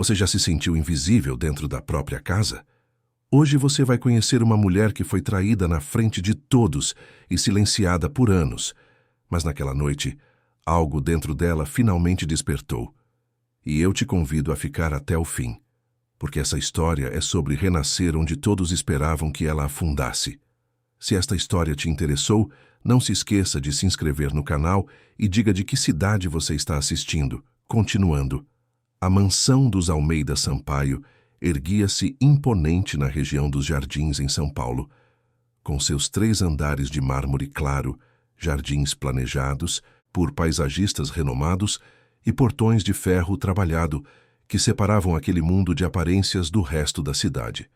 Você já se sentiu invisível dentro da própria casa? Hoje você vai conhecer uma mulher que foi traída na frente de todos e silenciada por anos. Mas naquela noite, algo dentro dela finalmente despertou. E eu te convido a ficar até o fim, porque essa história é sobre renascer onde todos esperavam que ela afundasse. Se esta história te interessou, não se esqueça de se inscrever no canal e diga de que cidade você está assistindo. Continuando. A mansão dos Almeida Sampaio erguia-se imponente na região dos Jardins, em São Paulo, com seus 3 andares de mármore claro, jardins planejados por paisagistas renomados e portões de ferro trabalhado que separavam aquele mundo de aparências do resto da cidade.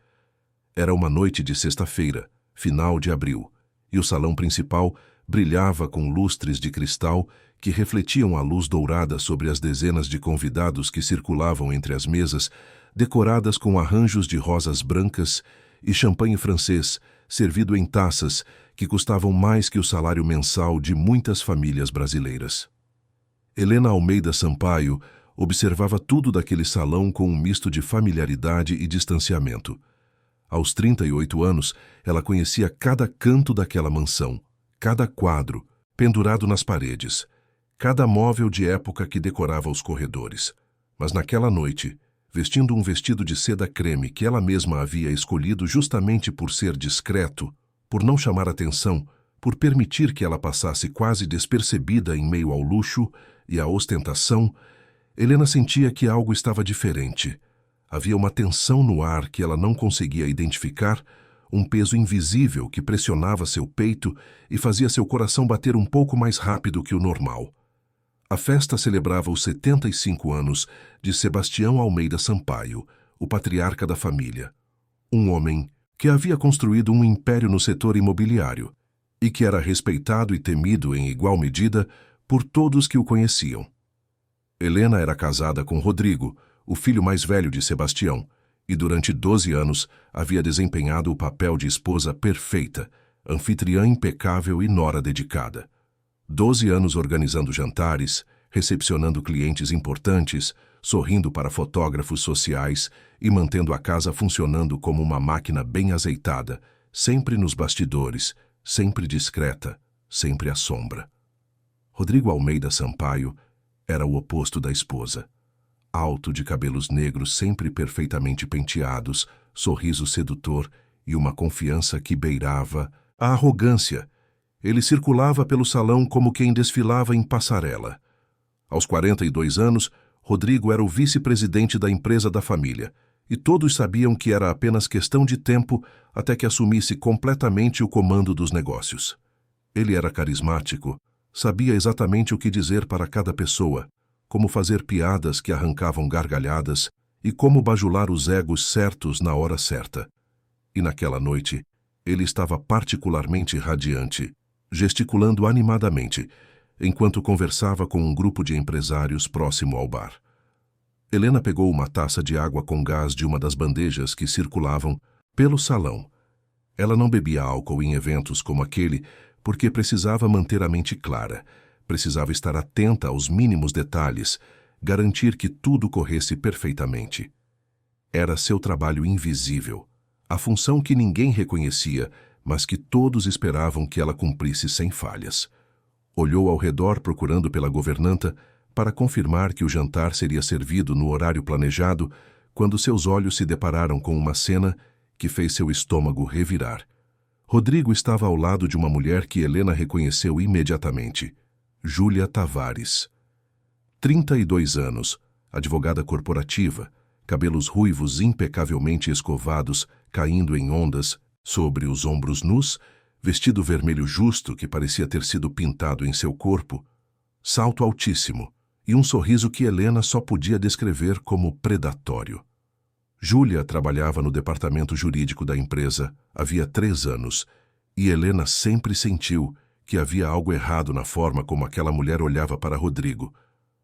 Era uma noite de sexta-feira, final de abril, e o salão principal brilhava com lustres de cristal que refletiam a luz dourada sobre as dezenas de convidados que circulavam entre as mesas, decoradas com arranjos de rosas brancas e champanhe francês, servido em taças que custavam mais que o salário mensal de muitas famílias brasileiras. Helena Almeida Sampaio observava tudo daquele salão com um misto de familiaridade e distanciamento. Aos 38 anos, ela conhecia cada canto daquela mansão, cada quadro pendurado nas paredes, cada móvel de época que decorava os corredores. Mas naquela noite, vestindo um vestido de seda creme que ela mesma havia escolhido justamente por ser discreto, por não chamar atenção, por permitir que ela passasse quase despercebida em meio ao luxo e à ostentação, Helena sentia que algo estava diferente. Havia uma tensão no ar que ela não conseguia identificar, um peso invisível que pressionava seu peito e fazia seu coração bater um pouco mais rápido que o normal. A festa celebrava os 75 anos de Sebastião Almeida Sampaio, o patriarca da família. Um homem que havia construído um império no setor imobiliário e que era respeitado e temido em igual medida por todos que o conheciam. Helena era casada com Rodrigo, o filho mais velho de Sebastião, e durante 12 anos havia desempenhado o papel de esposa perfeita, anfitriã impecável e nora dedicada. 12 anos organizando jantares, recepcionando clientes importantes, sorrindo para fotógrafos sociais e mantendo a casa funcionando como uma máquina bem azeitada, sempre nos bastidores, sempre discreta, sempre à sombra. Rodrigo Almeida Sampaio era o oposto da esposa. Alto, de cabelos negros sempre perfeitamente penteados, sorriso sedutor e uma confiança que beirava a arrogância. Ele circulava pelo salão como quem desfilava em passarela. Aos 42 anos, Rodrigo era o vice-presidente da empresa da família, e todos sabiam que era apenas questão de tempo até que assumisse completamente o comando dos negócios. Ele era carismático, sabia exatamente o que dizer para cada pessoa, como fazer piadas que arrancavam gargalhadas e como bajular os egos certos na hora certa. E naquela noite, ele estava particularmente radiante, gesticulando animadamente, enquanto conversava com um grupo de empresários próximo ao bar. Helena pegou uma taça de água com gás de uma das bandejas que circulavam pelo salão. Ela não bebia álcool em eventos como aquele porque precisava manter a mente clara, precisava estar atenta aos mínimos detalhes, garantir que tudo corresse perfeitamente. Era seu trabalho invisível, a função que ninguém reconhecia, mas que todos esperavam que ela cumprisse sem falhas. Olhou ao redor procurando pela governanta para confirmar que o jantar seria servido no horário planejado, quando seus olhos se depararam com uma cena que fez seu estômago revirar. Rodrigo estava ao lado de uma mulher que Helena reconheceu imediatamente. Júlia Tavares. 32 anos, advogada corporativa, cabelos ruivos impecavelmente escovados, caindo em ondas sobre os ombros nus, vestido vermelho justo que parecia ter sido pintado em seu corpo, salto altíssimo e um sorriso que Helena só podia descrever como predatório. Júlia trabalhava no departamento jurídico da empresa havia 3 anos e Helena sempre sentiu que havia algo errado na forma como aquela mulher olhava para Rodrigo,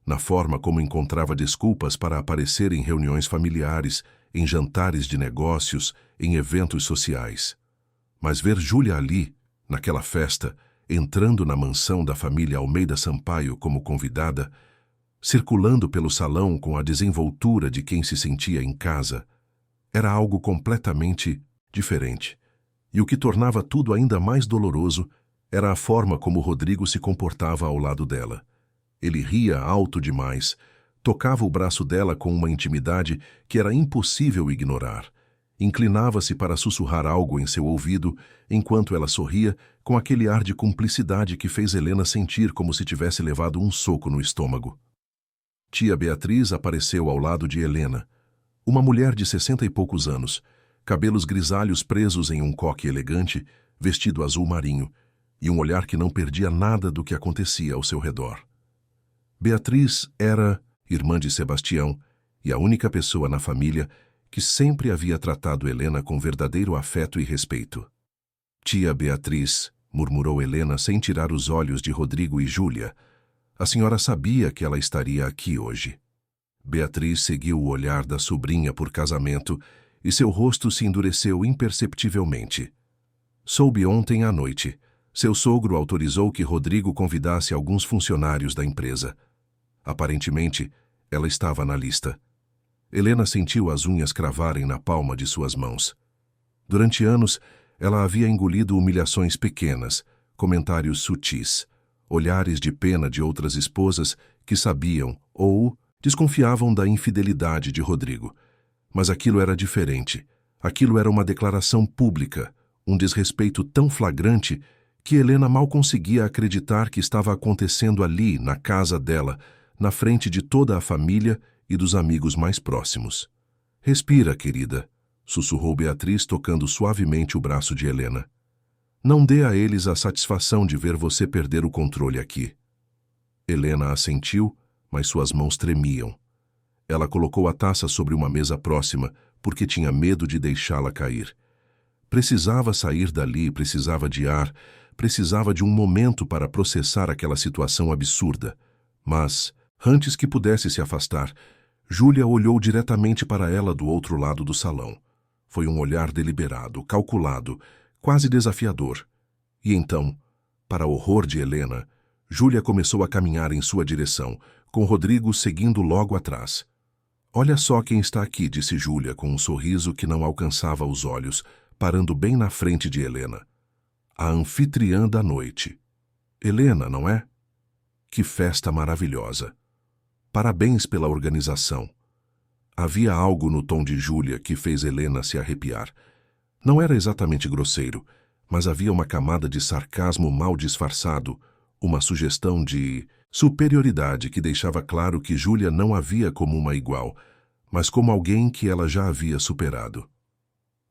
na forma como encontrava desculpas para aparecer em reuniões familiares, em jantares de negócios, em eventos sociais. Mas ver Júlia ali, naquela festa, entrando na mansão da família Almeida Sampaio como convidada, circulando pelo salão com a desenvoltura de quem se sentia em casa. Era algo completamente diferente. E o que tornava tudo ainda mais doloroso era a forma como Rodrigo se comportava ao lado dela. Ele ria alto demais, tocava o braço dela com uma intimidade que era impossível ignorar. Inclinava-se para sussurrar algo em seu ouvido, enquanto ela sorria com aquele ar de cumplicidade que fez Helena sentir como se tivesse levado um soco no estômago. Tia Beatriz apareceu ao lado de Helena, uma mulher de 60 e poucos anos, cabelos grisalhos presos em um coque elegante, vestido azul marinho, e um olhar que não perdia nada do que acontecia ao seu redor. Beatriz era irmã de Sebastião e a única pessoa na família que sempre havia tratado Helena com verdadeiro afeto e respeito. Tia Beatriz, murmurou Helena sem tirar os olhos de Rodrigo e Júlia. A senhora sabia que ela estaria aqui hoje. Beatriz seguiu o olhar da sobrinha por casamento e seu rosto se endureceu imperceptivelmente. Soube ontem à noite. Seu sogro autorizou que Rodrigo convidasse alguns funcionários da empresa. Aparentemente, ela estava na lista. Helena sentiu as unhas cravarem na palma de suas mãos. Durante anos, ela havia engolido humilhações pequenas, comentários sutis, olhares de pena de outras esposas que sabiam ou desconfiavam da infidelidade de Rodrigo. Mas aquilo era diferente. Aquilo era uma declaração pública, um desrespeito tão flagrante que Helena mal conseguia acreditar que estava acontecendo ali, na casa dela, na frente de toda a família e dos amigos mais próximos. Respira, querida, sussurrou Beatriz tocando suavemente o braço de Helena. Não dê a eles a satisfação de ver você perder o controle aqui. Helena assentiu, mas suas mãos tremiam. Ela colocou a taça sobre uma mesa próxima porque tinha medo de deixá-la cair. Precisava sair dali, precisava de ar, precisava de um momento para processar aquela situação absurda. Mas, antes que pudesse se afastar, Júlia olhou diretamente para ela do outro lado do salão. Foi um olhar deliberado, calculado, quase desafiador. E então, para horror de Helena, Júlia começou a caminhar em sua direção, com Rodrigo seguindo logo atrás. Olha só quem está aqui, disse Júlia com um sorriso que não alcançava os olhos, parando bem na frente de Helena. A anfitriã da noite. Helena, não é? Que festa maravilhosa. Parabéns pela organização. Havia algo no tom de Júlia que fez Helena se arrepiar. Não era exatamente grosseiro, mas havia uma camada de sarcasmo mal disfarçado, uma sugestão de superioridade que deixava claro que Júlia não a via como uma igual, mas como alguém que ela já havia superado.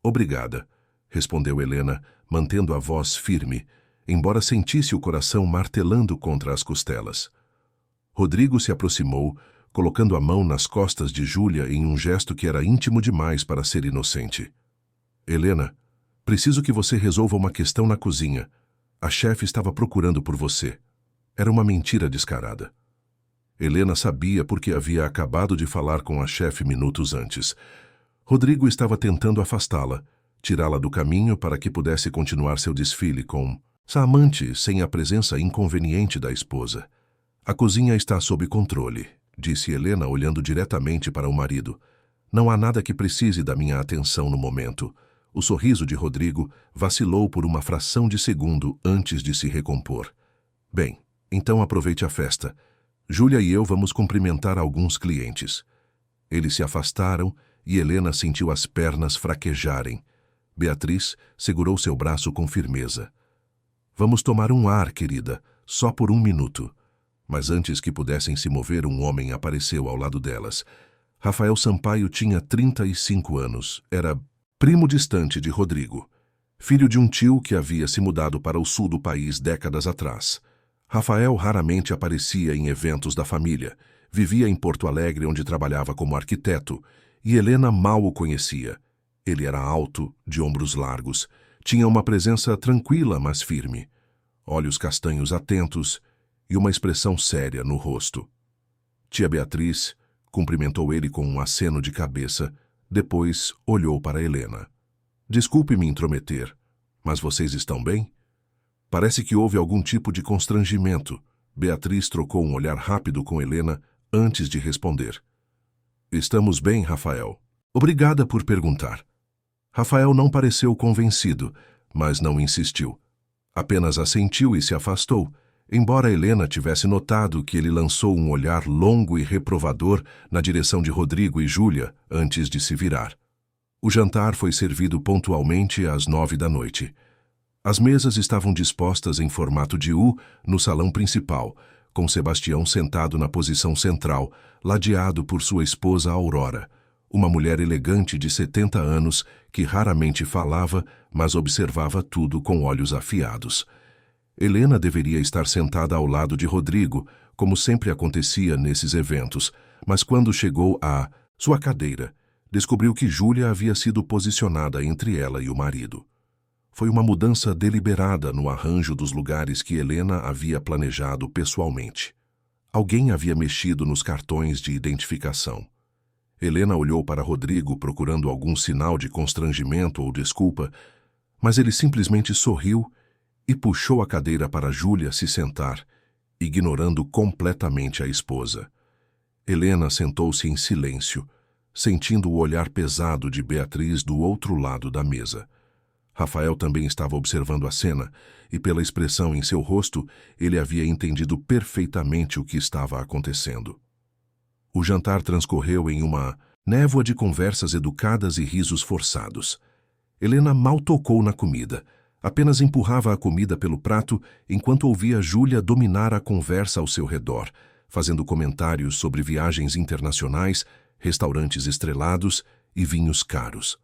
Obrigada, respondeu Helena, mantendo a voz firme, embora sentisse o coração martelando contra as costelas. Rodrigo se aproximou, colocando a mão nas costas de Júlia em um gesto que era íntimo demais para ser inocente. Helena, preciso que você resolva uma questão na cozinha. A chefe estava procurando por você. Era uma mentira descarada. Helena sabia porque havia acabado de falar com a chefe minutos antes. Rodrigo estava tentando afastá-la, tirá-la do caminho para que pudesse continuar seu desfile com sua amante sem a presença inconveniente da esposa. A cozinha está sob controle, disse Helena olhando diretamente para o marido. Não há nada que precise da minha atenção no momento. O sorriso de Rodrigo vacilou por uma fração de segundo antes de se recompor. Bem, então aproveite a festa. Júlia e eu vamos cumprimentar alguns clientes. Eles se afastaram e Helena sentiu as pernas fraquejarem. Beatriz segurou seu braço com firmeza. Vamos tomar um ar, querida, só por 1 minuto. Mas antes que pudessem se mover, um homem apareceu ao lado delas. Rafael Sampaio tinha 35 anos. Era primo distante de Rodrigo, filho de um tio que havia se mudado para o sul do país décadas atrás. Rafael raramente aparecia em eventos da família. Vivia em Porto Alegre, onde trabalhava como arquiteto, e Helena mal o conhecia. Ele era alto, de ombros largos, tinha uma presença tranquila, mas firme, olhos castanhos atentos e uma expressão séria no rosto. Tia Beatriz cumprimentou ele com um aceno de cabeça, depois olhou para Helena. Desculpe me intrometer, mas vocês estão bem? Parece que houve algum tipo de constrangimento. Beatriz trocou um olhar rápido com Helena antes de responder. Estamos bem, Rafael. Obrigada por perguntar. Rafael não pareceu convencido, mas não insistiu. Apenas assentiu e se afastou, embora Helena tivesse notado que ele lançou um olhar longo e reprovador na direção de Rodrigo e Júlia antes de se virar. O jantar foi servido pontualmente às 9 da noite. As mesas estavam dispostas em formato de U no salão principal, com Sebastião sentado na posição central, ladeado por sua esposa Aurora, uma mulher elegante de 70 anos que raramente falava, mas observava tudo com olhos afiados. Helena deveria estar sentada ao lado de Rodrigo, como sempre acontecia nesses eventos, mas quando chegou à sua cadeira, descobriu que Júlia havia sido posicionada entre ela e o marido. Foi uma mudança deliberada no arranjo dos lugares que Helena havia planejado pessoalmente. Alguém havia mexido nos cartões de identificação. Helena olhou para Rodrigo procurando algum sinal de constrangimento ou desculpa, mas ele simplesmente sorriu e puxou a cadeira para Júlia se sentar, ignorando completamente a esposa. Helena sentou-se em silêncio, sentindo o olhar pesado de Beatriz do outro lado da mesa. Rafael também estava observando a cena, e pela expressão em seu rosto, ele havia entendido perfeitamente o que estava acontecendo. O jantar transcorreu em uma névoa de conversas educadas e risos forçados. Helena mal tocou na comida, apenas empurrava a comida pelo prato enquanto ouvia Júlia dominar a conversa ao seu redor, fazendo comentários sobre viagens internacionais, restaurantes estrelados e vinhos caros.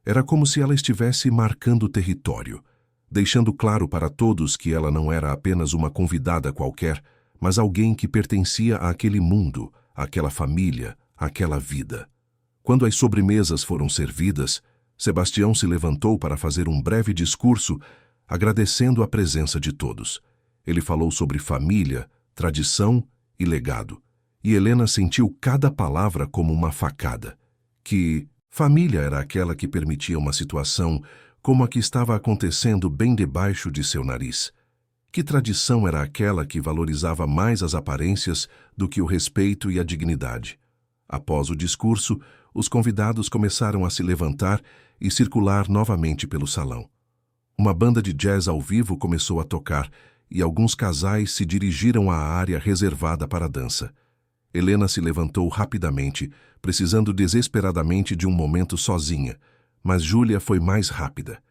Era como se ela estivesse marcando território, deixando claro para todos que ela não era apenas uma convidada qualquer, mas alguém que pertencia àquele mundo, àquela família, àquela vida. Quando as sobremesas foram servidas, Sebastião se levantou para fazer um breve discurso, agradecendo a presença de todos. Ele falou sobre família, tradição e legado, e Helena sentiu cada palavra como uma facada. Que família era aquela que permitia uma situação como a que estava acontecendo bem debaixo de seu nariz? Que tradição era aquela que valorizava mais as aparências do que o respeito e a dignidade? Após o discurso, os convidados começaram a se levantar e circular novamente pelo salão. Uma banda de jazz ao vivo começou a tocar e alguns casais se dirigiram à área reservada para a dança. Helena se levantou rapidamente, precisando desesperadamente de um momento sozinha, mas Júlia foi mais rápida.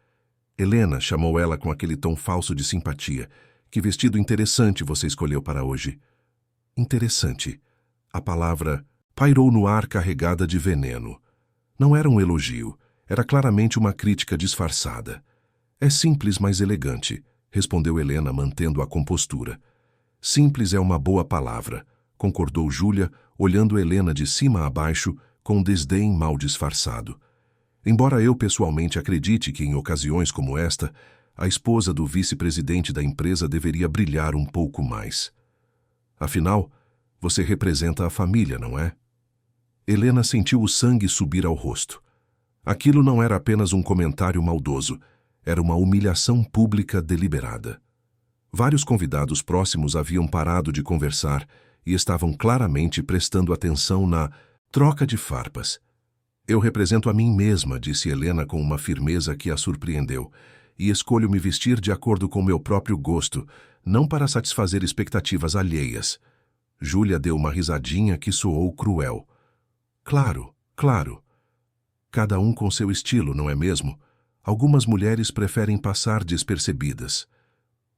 Helena, chamou ela com aquele tom falso de simpatia. Que vestido interessante você escolheu para hoje. Interessante. A palavra pairou no ar carregada de veneno. Não era um elogio, era claramente uma crítica disfarçada. É simples, mas elegante, respondeu Helena, mantendo a compostura. Simples é uma boa palavra, concordou Júlia, olhando Helena de cima a baixo com um desdém mal disfarçado. Embora eu pessoalmente acredite que em ocasiões como esta, a esposa do vice-presidente da empresa deveria brilhar um pouco mais. Afinal, você representa a família, não é? Helena sentiu o sangue subir ao rosto. Aquilo não era apenas um comentário maldoso, era uma humilhação pública deliberada. Vários convidados próximos haviam parado de conversar e estavam claramente prestando atenção na troca de farpas. Eu represento a mim mesma, disse Helena com uma firmeza que a surpreendeu, e escolho me vestir de acordo com meu próprio gosto, não para satisfazer expectativas alheias. Júlia deu uma risadinha que soou cruel. Claro, claro. Cada um com seu estilo, não é mesmo? Algumas mulheres preferem passar despercebidas.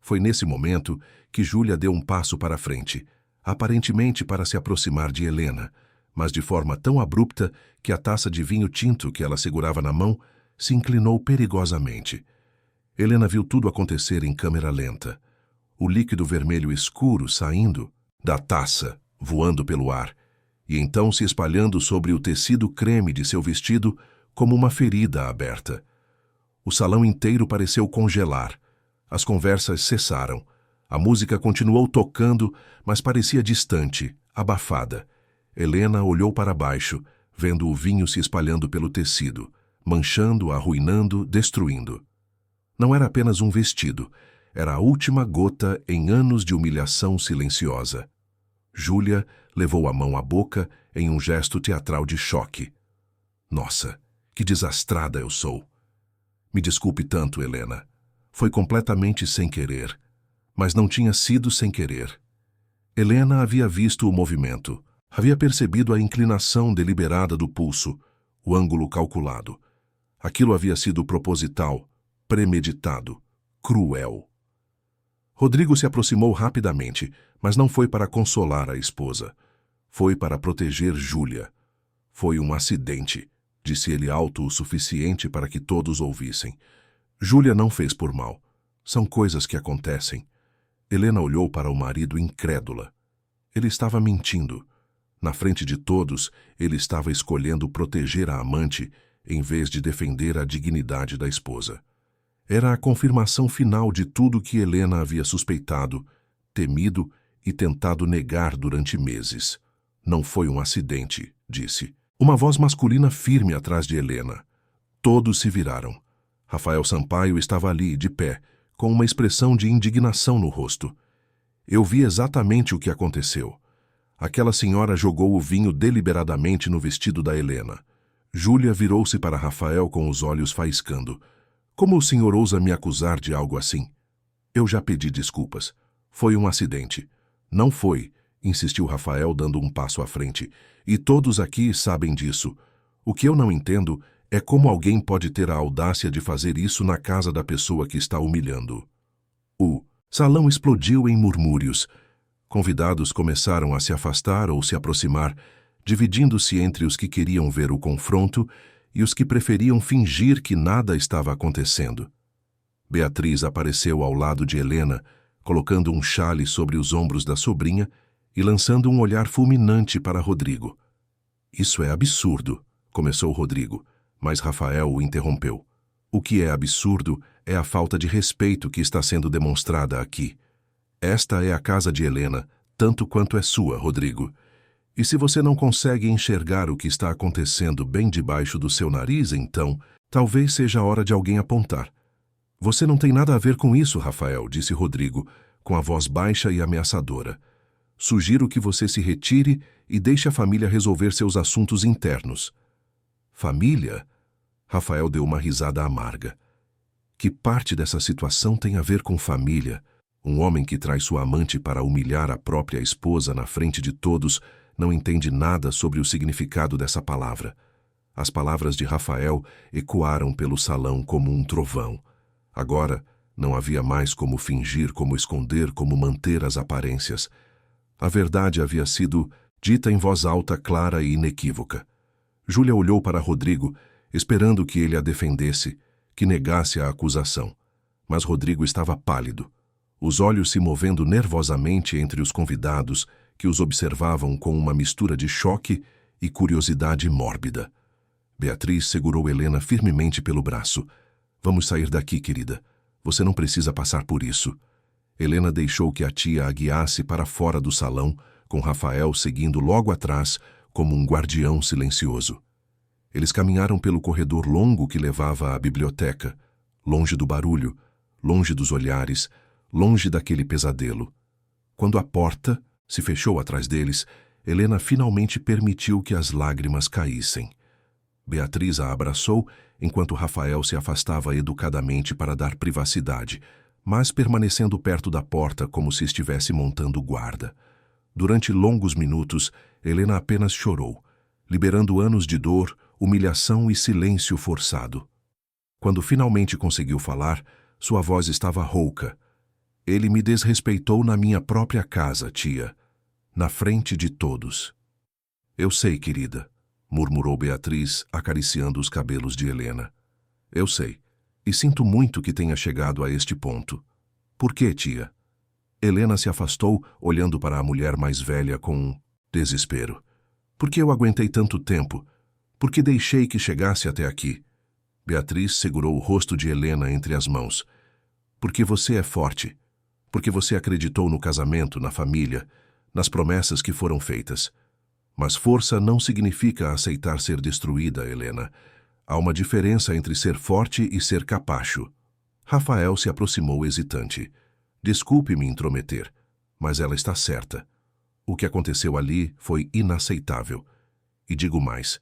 Foi nesse momento que Júlia deu um passo para a frente, aparentemente para se aproximar de Helena, mas de forma tão abrupta que a taça de vinho tinto que ela segurava na mão se inclinou perigosamente. Helena viu tudo acontecer em câmera lenta. O líquido vermelho escuro saindo da taça, voando pelo ar, e então se espalhando sobre o tecido creme de seu vestido como uma ferida aberta. O salão inteiro pareceu congelar. As conversas cessaram. A música continuou tocando, mas parecia distante, abafada. Helena olhou para baixo, vendo o vinho se espalhando pelo tecido, manchando, arruinando, destruindo. Não era apenas um vestido, era a última gota em anos de humilhação silenciosa. Júlia levou a mão à boca em um gesto teatral de choque. Nossa, que desastrada eu sou. Me desculpe tanto, Helena. Foi completamente sem querer. Mas não tinha sido sem querer. Helena havia visto o movimento. Havia percebido a inclinação deliberada do pulso, o ângulo calculado. Aquilo havia sido proposital, premeditado, cruel. Rodrigo se aproximou rapidamente, mas não foi para consolar a esposa. Foi para proteger Júlia. Foi um acidente, disse ele alto o suficiente para que todos ouvissem. Júlia não fez por mal. São coisas que acontecem. Helena olhou para o marido incrédula. Ele estava mentindo. Na frente de todos, ele estava escolhendo proteger a amante em vez de defender a dignidade da esposa. Era a confirmação final de tudo que Helena havia suspeitado, temido e tentado negar durante meses. Não foi um acidente, disse. Uma voz masculina firme atrás de Helena. Todos se viraram. Rafael Sampaio estava ali, de pé, com uma expressão de indignação no rosto. Eu vi exatamente o que aconteceu. Aquela senhora jogou o vinho deliberadamente no vestido da Helena. Júlia virou-se para Rafael com os olhos faiscando. Como o senhor ousa me acusar de algo assim? Eu já pedi desculpas. Foi um acidente. Não foi, insistiu Rafael dando um passo à frente. E todos aqui sabem disso. O que eu não entendo é como alguém pode ter a audácia de fazer isso na casa da pessoa que está humilhando. O salão explodiu em murmúrios. Convidados começaram a se afastar ou se aproximar, dividindo-se entre os que queriam ver o confronto e os que preferiam fingir que nada estava acontecendo. Beatriz apareceu ao lado de Helena, colocando um xale sobre os ombros da sobrinha e lançando um olhar fulminante para Rodrigo. Isso é absurdo, começou Rodrigo, mas Rafael o interrompeu. O que é absurdo é a falta de respeito que está sendo demonstrada aqui. Esta é a casa de Helena, tanto quanto é sua, Rodrigo. E se você não consegue enxergar o que está acontecendo bem debaixo do seu nariz, então, talvez seja a hora de alguém apontar. Você não tem nada a ver com isso, Rafael, disse Rodrigo, com a voz baixa e ameaçadora. Sugiro que você se retire e deixe a família resolver seus assuntos internos. Família? Rafael deu uma risada amarga. Que parte dessa situação tem a ver com família? Um homem que traz sua amante para humilhar a própria esposa na frente de todos não entende nada sobre o significado dessa palavra. As palavras de Rafael ecoaram pelo salão como um trovão. Agora, não havia mais como fingir, como esconder, como manter as aparências. A verdade havia sido dita em voz alta, clara e inequívoca. Júlia olhou para Rodrigo, esperando que ele a defendesse, que negasse a acusação. Mas Rodrigo estava pálido, os olhos se movendo nervosamente entre os convidados, que os observavam com uma mistura de choque e curiosidade mórbida. Beatriz segurou Helena firmemente pelo braço. Vamos sair daqui, querida. Você não precisa passar por isso. Helena deixou que a tia a guiasse para fora do salão, com Rafael seguindo logo atrás, como um guardião silencioso. Eles caminharam pelo corredor longo que levava à biblioteca, longe do barulho, longe dos olhares, longe daquele pesadelo. Quando a porta se fechou atrás deles, Helena finalmente permitiu que as lágrimas caíssem. Beatriz a abraçou, enquanto Rafael se afastava educadamente para dar privacidade, mas permanecendo perto da porta como se estivesse montando guarda. Durante longos minutos, Helena apenas chorou, liberando anos de dor, humilhação e silêncio forçado. Quando finalmente conseguiu falar, sua voz estava rouca. Ele me desrespeitou na minha própria casa, tia, na frente de todos. Eu sei, querida, murmurou Beatriz, acariciando os cabelos de Helena. Eu sei, e sinto muito que tenha chegado a este ponto. Por quê, tia? Helena se afastou, olhando para a mulher mais velha com desespero. Por que eu aguentei tanto tempo? Por que deixei que chegasse até aqui? Beatriz segurou o rosto de Helena entre as mãos. Porque você é forte. Porque você acreditou no casamento, na família, nas promessas que foram feitas. Mas força não significa aceitar ser destruída, Helena. Há uma diferença entre ser forte e ser capacho. Rafael se aproximou hesitante. Desculpe me intrometer, mas ela está certa. O que aconteceu ali foi inaceitável. E digo mais,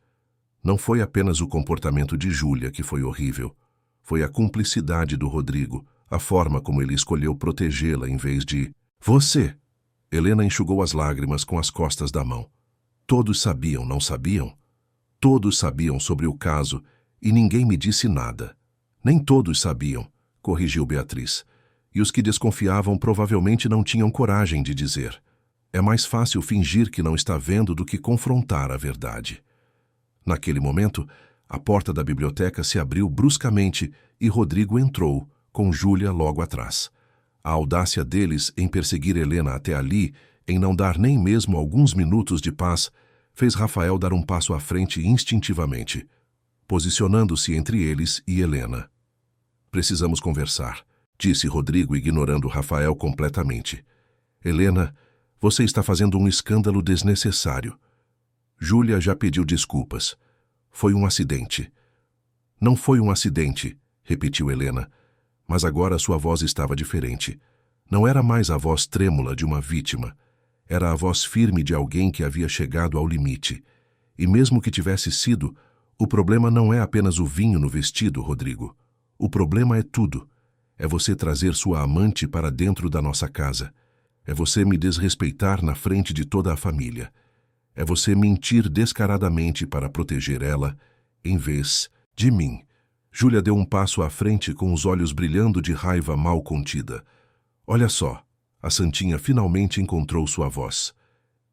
não foi apenas o comportamento de Júlia que foi horrível. Foi a cumplicidade do Rodrigo, a forma como ele escolheu protegê-la em vez de... Você! Helena enxugou as lágrimas com as costas da mão. Todos sabiam, não sabiam? Todos sabiam sobre o caso e ninguém me disse nada. Nem todos sabiam, corrigiu Beatriz. E os que desconfiavam provavelmente não tinham coragem de dizer. É mais fácil fingir que não está vendo do que confrontar a verdade. Naquele momento, a porta da biblioteca se abriu bruscamente e Rodrigo entrou, com Júlia logo atrás. A audácia deles em perseguir Helena até ali, em não dar nem mesmo alguns minutos de paz, fez Rafael dar um passo à frente instintivamente, posicionando-se entre eles e Helena. Precisamos conversar, disse Rodrigo, ignorando Rafael completamente. Helena, você está fazendo um escândalo desnecessário. Júlia já pediu desculpas. Foi um acidente. Não foi um acidente, repetiu Helena. Mas agora sua voz estava diferente. Não era mais a voz trêmula de uma vítima. Era a voz firme de alguém que havia chegado ao limite. E mesmo que tivesse sido, o problema não é apenas o vinho no vestido, Rodrigo. O problema é tudo. É você trazer sua amante para dentro da nossa casa. É você me desrespeitar na frente de toda a família. É você mentir descaradamente para proteger ela, em vez de mim. Júlia deu um passo à frente com os olhos brilhando de raiva mal contida. Olha só, a Santinha finalmente encontrou sua voz.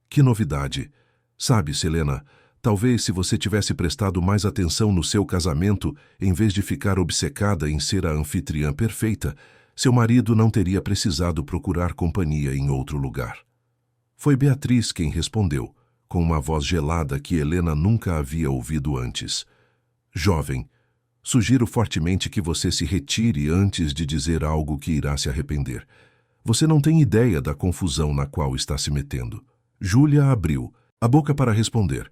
Que novidade! Sabe, Selena, talvez se você tivesse prestado mais atenção no seu casamento, em vez de ficar obcecada em ser a anfitriã perfeita, seu marido não teria precisado procurar companhia em outro lugar. Foi Beatriz quem respondeu, com uma voz gelada que Helena nunca havia ouvido antes. Jovem, sugiro fortemente que você se retire antes de dizer algo que irá se arrepender. Você não tem ideia da confusão na qual está se metendo. Júlia abriu a boca para responder,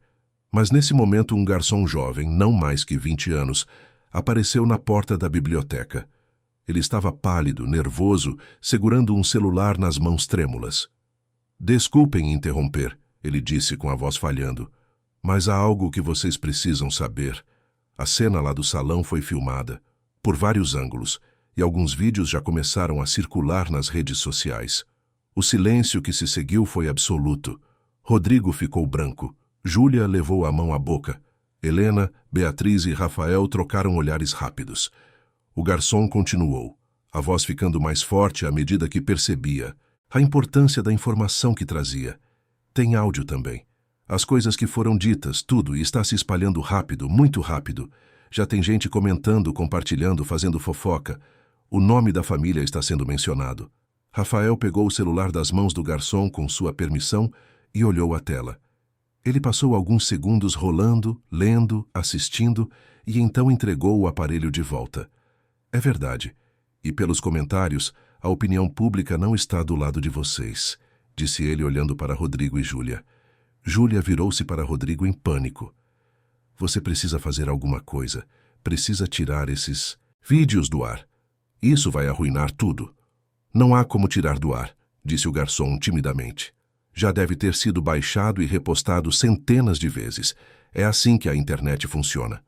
mas nesse momento um garçom jovem, não mais que 20 anos, apareceu na porta da biblioteca. Ele estava pálido, nervoso, segurando um celular nas mãos trêmulas. Desculpem interromper, ele disse com a voz falhando, mas há algo que vocês precisam saber. A cena lá do salão foi filmada, por vários ângulos, e alguns vídeos já começaram a circular nas redes sociais. O silêncio que se seguiu foi absoluto. Rodrigo ficou branco. Júlia levou a mão à boca. Helena, Beatriz e Rafael trocaram olhares rápidos. O garçom continuou, a voz ficando mais forte à medida que percebia a importância da informação que trazia. Tem áudio também. As coisas que foram ditas, tudo, está se espalhando rápido, muito rápido. Já tem gente comentando, compartilhando, fazendo fofoca. O nome da família está sendo mencionado. Rafael pegou o celular das mãos do garçom com sua permissão e olhou a tela. Ele passou alguns segundos rolando, lendo, assistindo e então entregou o aparelho de volta. É verdade. E pelos comentários, a opinião pública não está do lado de vocês, disse ele olhando para Rodrigo e Júlia. Júlia virou-se para Rodrigo em pânico. Você precisa fazer alguma coisa. Precisa tirar esses vídeos do ar. Isso vai arruinar tudo. Não há como tirar do ar, disse o garçom timidamente. Já deve ter sido baixado e repostado centenas de vezes. É assim que a internet funciona.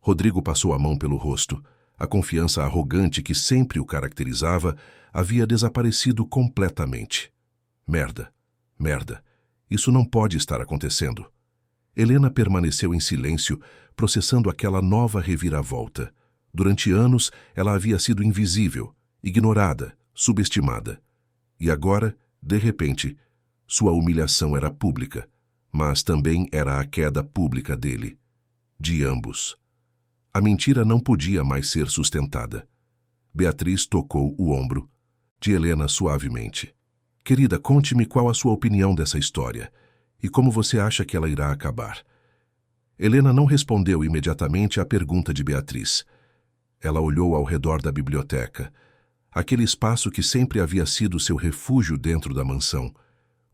Rodrigo passou a mão pelo rosto. A confiança arrogante que sempre o caracterizava havia desaparecido completamente. Merda, merda. Isso não pode estar acontecendo. Helena permaneceu em silêncio, processando aquela nova reviravolta. Durante anos, ela havia sido invisível, ignorada, subestimada. E agora, de repente, sua humilhação era pública, mas também era a queda pública dele. De ambos. A mentira não podia mais ser sustentada. Beatriz tocou o ombro de Helena suavemente. Querida, conte-me qual a sua opinião dessa história e como você acha que ela irá acabar. Helena não respondeu imediatamente à pergunta de Beatriz. Ela olhou ao redor da biblioteca, aquele espaço que sempre havia sido seu refúgio dentro da mansão,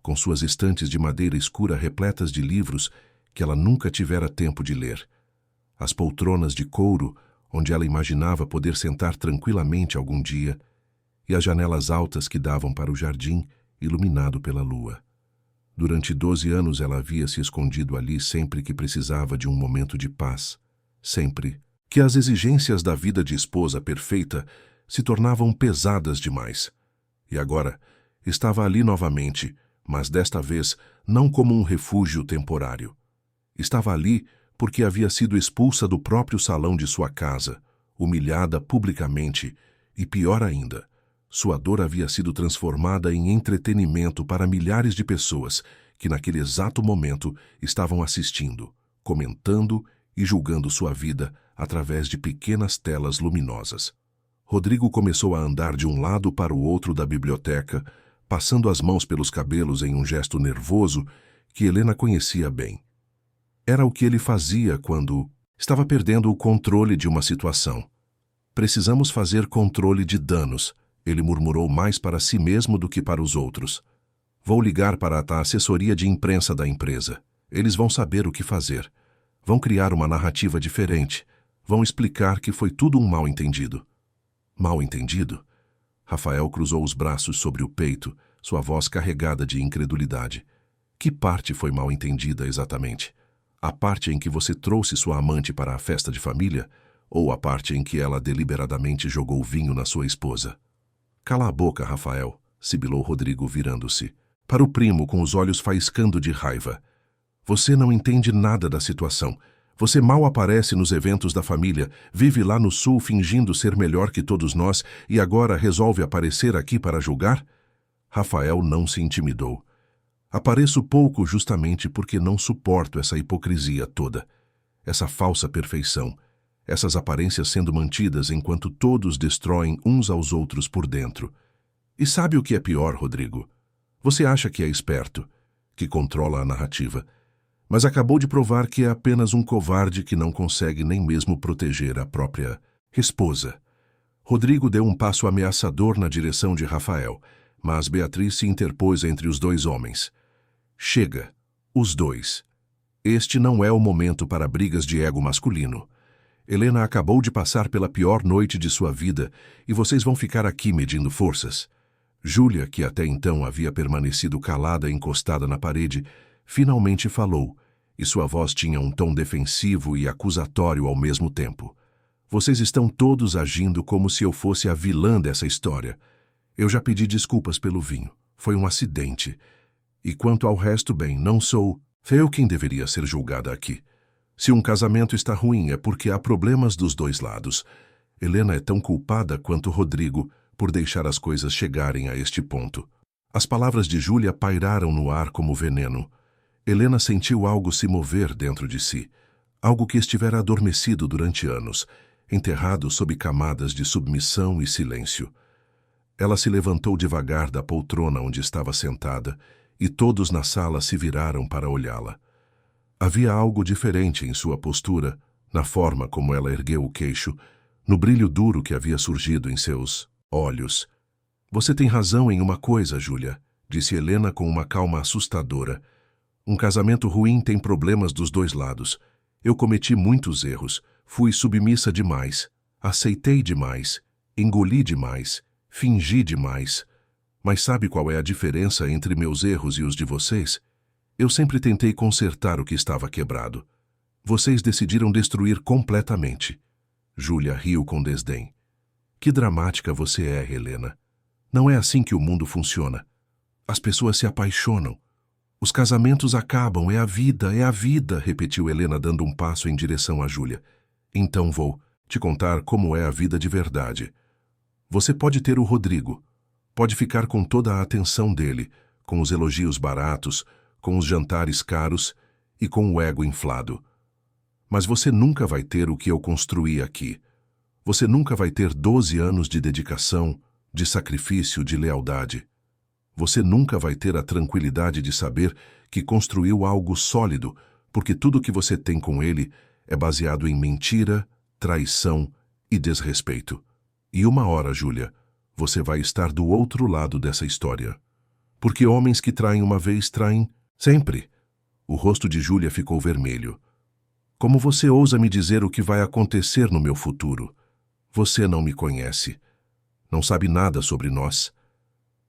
com suas estantes de madeira escura repletas de livros que ela nunca tivera tempo de ler. As poltronas de couro, onde ela imaginava poder sentar tranquilamente algum dia, e as janelas altas que davam para o jardim, iluminado pela lua. Durante 12 anos ela havia se escondido ali sempre que precisava de um momento de paz. Sempre que as exigências da vida de esposa perfeita se tornavam pesadas demais. E agora estava ali novamente, mas desta vez não como um refúgio temporário. Estava ali porque havia sido expulsa do próprio salão de sua casa, humilhada publicamente, e pior ainda, sua dor havia sido transformada em entretenimento para milhares de pessoas que naquele exato momento estavam assistindo, comentando e julgando sua vida através de pequenas telas luminosas. Rodrigo começou a andar de um lado para o outro da biblioteca, passando as mãos pelos cabelos em um gesto nervoso que Helena conhecia bem. Era o que ele fazia quando estava perdendo o controle de uma situação. Precisamos fazer controle de danos, ele murmurou mais para si mesmo do que para os outros. Vou ligar para a assessoria de imprensa da empresa. Eles vão saber o que fazer. Vão criar uma narrativa diferente. Vão explicar que foi tudo um mal-entendido. Mal-entendido? Rafael cruzou os braços sobre o peito, sua voz carregada de incredulidade. Que parte foi mal-entendida exatamente? A parte em que você trouxe sua amante para a festa de família ou a parte em que ela deliberadamente jogou vinho na sua esposa? Cala a boca, Rafael, sibilou Rodrigo virando-se para o primo com os olhos faiscando de raiva. Você não entende nada da situação. Você mal aparece nos eventos da família, vive lá no sul fingindo ser melhor que todos nós e agora resolve aparecer aqui para julgar? Rafael não se intimidou. Apareço pouco justamente porque não suporto essa hipocrisia toda, essa falsa perfeição, essas aparências sendo mantidas enquanto todos destroem uns aos outros por dentro. E sabe o que é pior, Rodrigo? Você acha que é esperto, que controla a narrativa, mas acabou de provar que é apenas um covarde que não consegue nem mesmo proteger a própria esposa. Rodrigo deu um passo ameaçador na direção de Rafael, mas Beatriz se interpôs entre os dois homens. Chega, os dois. Este não é o momento para brigas de ego masculino. Helena acabou de passar pela pior noite de sua vida e vocês vão ficar aqui medindo forças. Júlia, que até então havia permanecido calada encostada na parede, finalmente falou, e sua voz tinha um tom defensivo e acusatório ao mesmo tempo. Vocês estão todos agindo como se eu fosse a vilã dessa história. Eu já pedi desculpas pelo vinho. Foi um acidente. E quanto ao resto, bem, não sou eu quem deveria ser julgada aqui. Se um casamento está ruim é porque há problemas dos dois lados. Helena é tão culpada quanto Rodrigo por deixar as coisas chegarem a este ponto. As palavras de Júlia pairaram no ar como veneno. Helena sentiu algo se mover dentro de si, algo que estivera adormecido durante anos, enterrado sob camadas de submissão e silêncio. Ela se levantou devagar da poltrona onde estava sentada e todos na sala se viraram para olhá-la. Havia algo diferente em sua postura, na forma como ela ergueu o queixo, no brilho duro que havia surgido em seus olhos. Você tem razão em uma coisa, Júlia, disse Helena com uma calma assustadora. Um casamento ruim tem problemas dos dois lados. Eu cometi muitos erros, fui submissa demais, aceitei demais, engoli demais, fingi demais. Mas sabe qual é a diferença entre meus erros e os de vocês? Eu sempre tentei consertar o que estava quebrado. Vocês decidiram destruir completamente. Júlia riu com desdém. Que dramática você é, Helena. Não é assim que o mundo funciona. As pessoas se apaixonam. Os casamentos acabam, é a vida, repetiu Helena dando um passo em direção a Júlia. Então vou te contar como é a vida de verdade. Você pode ter o Rodrigo, pode ficar com toda a atenção dele, com os elogios baratos, com os jantares caros e com o ego inflado. Mas você nunca vai ter o que eu construí aqui. Você nunca vai ter 12 anos de dedicação, de sacrifício, de lealdade. Você nunca vai ter a tranquilidade de saber que construiu algo sólido, porque tudo que você tem com ele é baseado em mentira, traição e desrespeito. E uma hora, Júlia, você vai estar do outro lado dessa história. Porque homens que traem uma vez traem sempre. O rosto de Júlia ficou vermelho. Como você ousa me dizer o que vai acontecer no meu futuro? Você não me conhece. Não sabe nada sobre nós.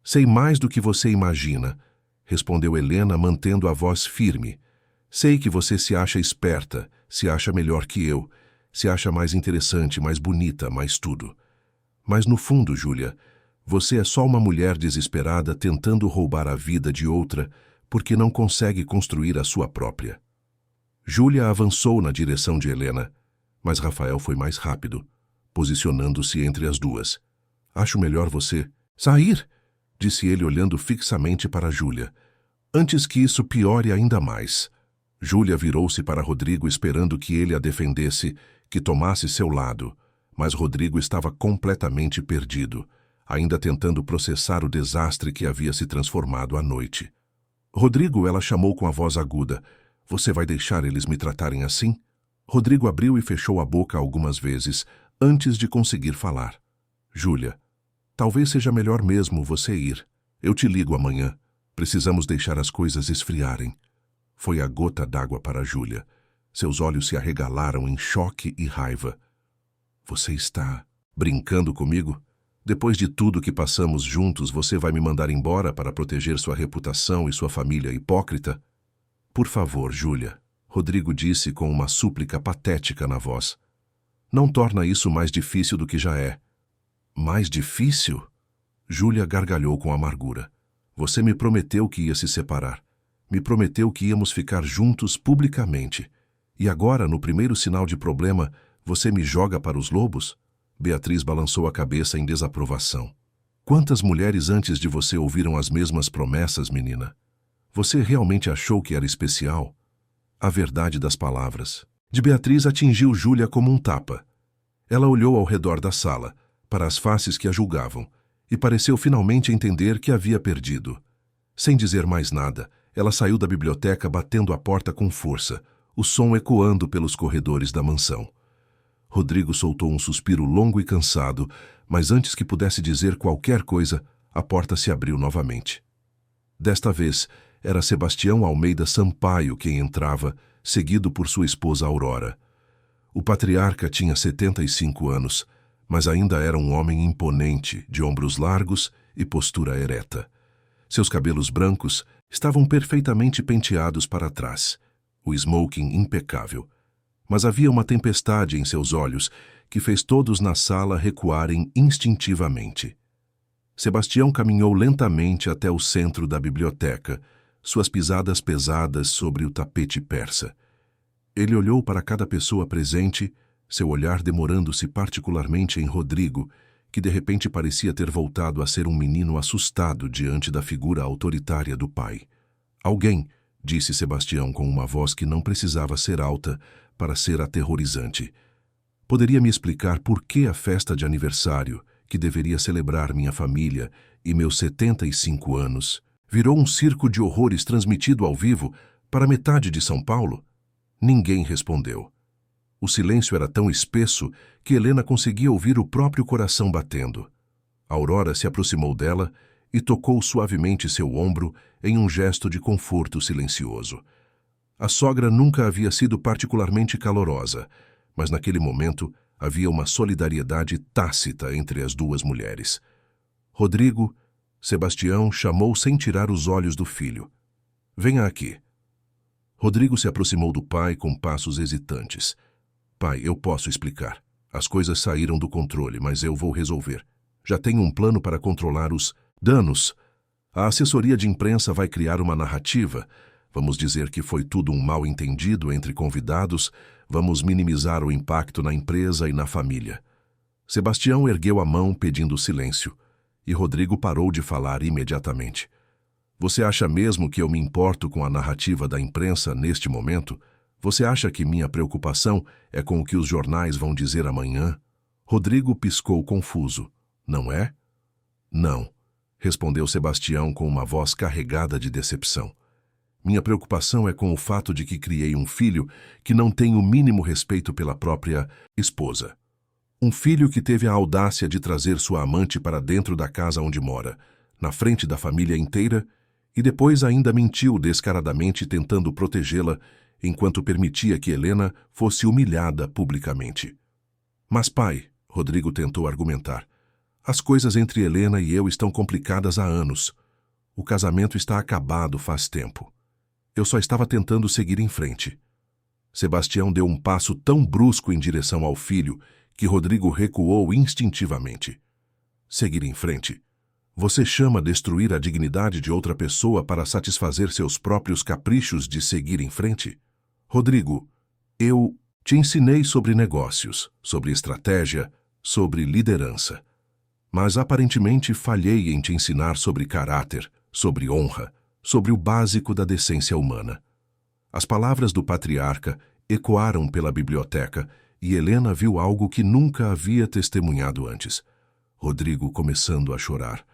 Sei mais do que você imagina. respondeu Helena, mantendo a voz firme. Sei que você se acha esperta, se acha melhor que eu, se acha mais interessante, mais bonita, mais tudo. Mas no fundo, Júlia, você é só uma mulher desesperada tentando roubar a vida de outra porque não consegue construir a sua própria. Júlia avançou na direção de Helena, mas Rafael foi mais rápido, posicionando-se entre as duas. Acho melhor você sair, disse ele olhando fixamente para Júlia. Antes que isso piore ainda mais. Júlia virou-se para Rodrigo esperando que ele a defendesse, que tomasse seu lado, mas Rodrigo estava completamente perdido, ainda tentando processar o desastre que havia se transformado à noite. Rodrigo, ela chamou com a voz aguda. Você vai deixar eles me tratarem assim? Rodrigo abriu e fechou a boca algumas vezes, antes de conseguir falar. Júlia, talvez seja melhor mesmo você ir. Eu te ligo amanhã. Precisamos deixar as coisas esfriarem. Foi a gota d'água para Júlia. Seus olhos se arregalaram em choque e raiva. Você está brincando comigo? Depois de tudo que passamos juntos, você vai me mandar embora para proteger sua reputação e sua família hipócrita? Por favor, Júlia, Rodrigo disse com uma súplica patética na voz. Não torna isso mais difícil do que já é. Mais difícil? Júlia gargalhou com amargura. Você me prometeu que ia se separar. Me prometeu que íamos ficar juntos publicamente. E agora, no primeiro sinal de problema, você me joga para os lobos? Beatriz balançou a cabeça em desaprovação. Quantas mulheres antes de você ouviram as mesmas promessas, menina? Você realmente achou que era especial? A verdade das palavras de Beatriz atingiu Júlia como um tapa. Ela olhou ao redor da sala, para as faces que a julgavam, e pareceu finalmente entender que havia perdido. Sem dizer mais nada, ela saiu da biblioteca batendo a porta com força, o som ecoando pelos corredores da mansão. Rodrigo soltou um suspiro longo e cansado, mas antes que pudesse dizer qualquer coisa, a porta se abriu novamente. Desta vez, era Sebastião Almeida Sampaio quem entrava, seguido por sua esposa Aurora. O patriarca tinha 75 anos, mas ainda era um homem imponente, de ombros largos e postura ereta. Seus cabelos brancos estavam perfeitamente penteados para trás, o smoking impecável. Mas havia uma tempestade em seus olhos que fez todos na sala recuarem instintivamente. Sebastião caminhou lentamente até o centro da biblioteca, suas pisadas pesadas sobre o tapete persa. Ele olhou para cada pessoa presente, seu olhar demorando-se particularmente em Rodrigo, que de repente parecia ter voltado a ser um menino assustado diante da figura autoritária do pai. Alguém, disse Sebastião com uma voz que não precisava ser alta para ser aterrorizante. Poderia me explicar por que a festa de aniversário, que deveria celebrar minha família e meus 75 anos, virou um circo de horrores transmitido ao vivo para metade de São Paulo? Ninguém respondeu. O silêncio era tão espesso que Helena conseguia ouvir o próprio coração batendo. Aurora se aproximou dela e tocou suavemente seu ombro em um gesto de conforto silencioso. A sogra nunca havia sido particularmente calorosa, mas naquele momento havia uma solidariedade tácita entre as duas mulheres. Rodrigo, Sebastião chamou sem tirar os olhos do filho. Venha aqui. Rodrigo se aproximou do pai com passos hesitantes. Pai, eu posso explicar. As coisas saíram do controle, mas eu vou resolver. Já tenho um plano para controlar os danos. A assessoria de imprensa vai criar uma narrativa. Vamos dizer que foi tudo um mal-entendido entre convidados. Vamos minimizar o impacto na empresa e na família. Sebastião ergueu a mão pedindo silêncio, e Rodrigo parou de falar imediatamente. Você acha mesmo que eu me importo com a narrativa da imprensa neste momento? Você acha que minha preocupação é com o que os jornais vão dizer amanhã? Rodrigo piscou confuso. Não é? Não, respondeu Sebastião com uma voz carregada de decepção. Minha preocupação é com o fato de que criei um filho que não tem o mínimo respeito pela própria esposa. Um filho que teve a audácia de trazer sua amante para dentro da casa onde mora, na frente da família inteira, e depois ainda mentiu descaradamente tentando protegê-la enquanto permitia que Helena fosse humilhada publicamente. Mas, pai, Rodrigo tentou argumentar, as coisas entre Helena e eu estão complicadas há anos. O casamento está acabado faz tempo. Eu só estava tentando seguir em frente. Sebastião deu um passo tão brusco em direção ao filho que Rodrigo recuou instintivamente. Seguir em frente? Você chama destruir a dignidade de outra pessoa para satisfazer seus próprios caprichos de seguir em frente? Rodrigo, eu te ensinei sobre negócios, sobre estratégia, sobre liderança. Mas aparentemente falhei em te ensinar sobre caráter, sobre honra, sobre o básico da decência humana. As palavras do patriarca ecoaram pela biblioteca e Helena viu algo que nunca havia testemunhado antes. Rodrigo começando a chorar.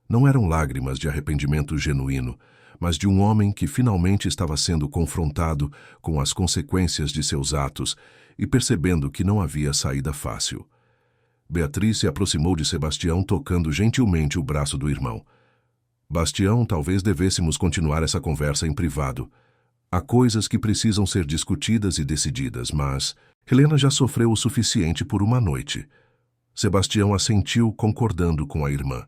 Não eram lágrimas de arrependimento genuíno, mas de um homem que finalmente estava sendo confrontado com as consequências de seus atos e percebendo que não havia saída fácil. Beatriz se aproximou de Sebastião, tocando gentilmente o braço do irmão. Bastião, talvez devêssemos continuar essa conversa em privado. Há coisas que precisam ser discutidas e decididas, mas Helena já sofreu o suficiente por uma noite. Sebastião assentiu, concordando com a irmã.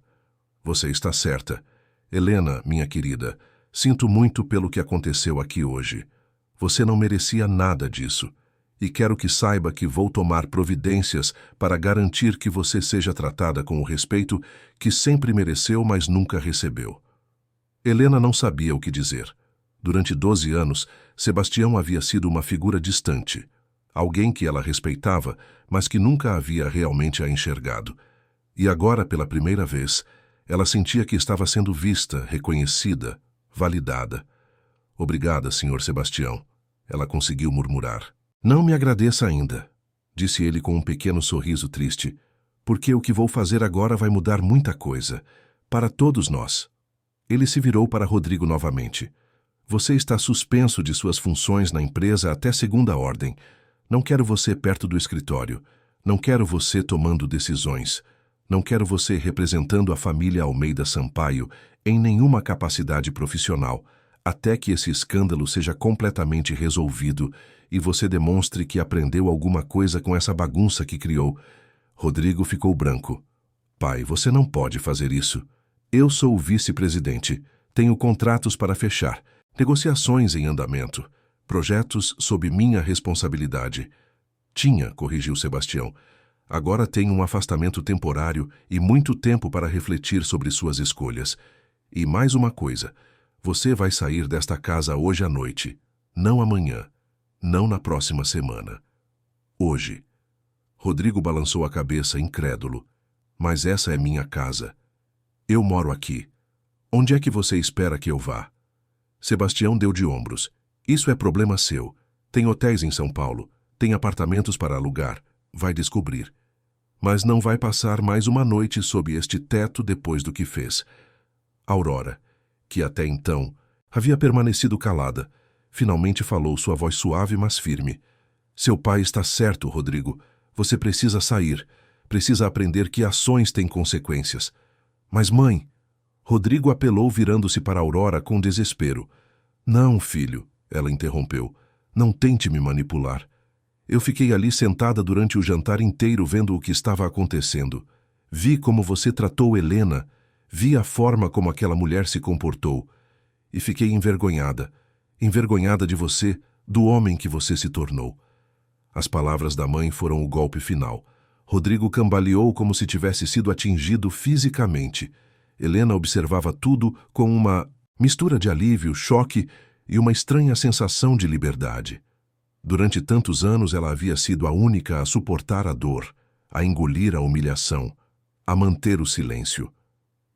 Você está certa. Helena, minha querida, sinto muito pelo que aconteceu aqui hoje. Você não merecia nada disso. E quero que saiba que vou tomar providências para garantir que você seja tratada com o respeito que sempre mereceu, mas nunca recebeu. Helena não sabia o que dizer. Durante 12 anos, Sebastião havia sido uma figura distante. Alguém que ela respeitava, mas que nunca havia realmente a enxergado. E agora, pela primeira vez, ela sentia que estava sendo vista, reconhecida, validada. Obrigada, Sr. Sebastião. Ela conseguiu murmurar. Não me agradeça ainda, disse ele com um pequeno sorriso triste, porque o que vou fazer agora vai mudar muita coisa, para todos nós. Ele se virou para Rodrigo novamente. Você está suspenso de suas funções na empresa até segunda ordem. Não quero você perto do escritório. Não quero você tomando decisões. Não quero você representando a família Almeida Sampaio em nenhuma capacidade profissional, até que esse escândalo seja completamente resolvido e você demonstre que aprendeu alguma coisa com essa bagunça que criou. Rodrigo ficou branco. Pai, você não pode fazer isso. Eu sou o vice-presidente. Tenho contratos para fechar, negociações em andamento, projetos sob minha responsabilidade. Tinha, corrigiu Sebastião. Agora tenho um afastamento temporário e muito tempo para refletir sobre suas escolhas. E mais uma coisa, você vai sair desta casa hoje à noite, não amanhã, não na próxima semana. Hoje. Rodrigo balançou a cabeça, incrédulo. Mas essa é minha casa. Eu moro aqui. Onde é que você espera que eu vá? Sebastião deu de ombros. Isso é problema seu. Tem hotéis em São Paulo. Tem apartamentos para alugar. Vai descobrir. Mas não vai passar mais uma noite sob este teto depois do que fez. Aurora, que até então havia permanecido calada, finalmente falou, sua voz suave, mas firme. Seu pai está certo, Rodrigo. Você precisa sair. Precisa aprender que ações têm consequências. Mas, mãe... Rodrigo apelou, virando-se para Aurora com desespero. Não, filho, ela interrompeu. Não tente me manipular. Eu fiquei ali sentada durante o jantar inteiro vendo o que estava acontecendo. Vi como você tratou Helena. Vi a forma como aquela mulher se comportou. E fiquei envergonhada. Envergonhada de você, do homem que você se tornou. As palavras da mãe foram o golpe final. Rodrigo cambaleou como se tivesse sido atingido fisicamente. Helena observava tudo com uma mistura de alívio, choque e uma estranha sensação de liberdade. Durante tantos anos ela havia sido a única a suportar a dor, a engolir a humilhação, a manter o silêncio.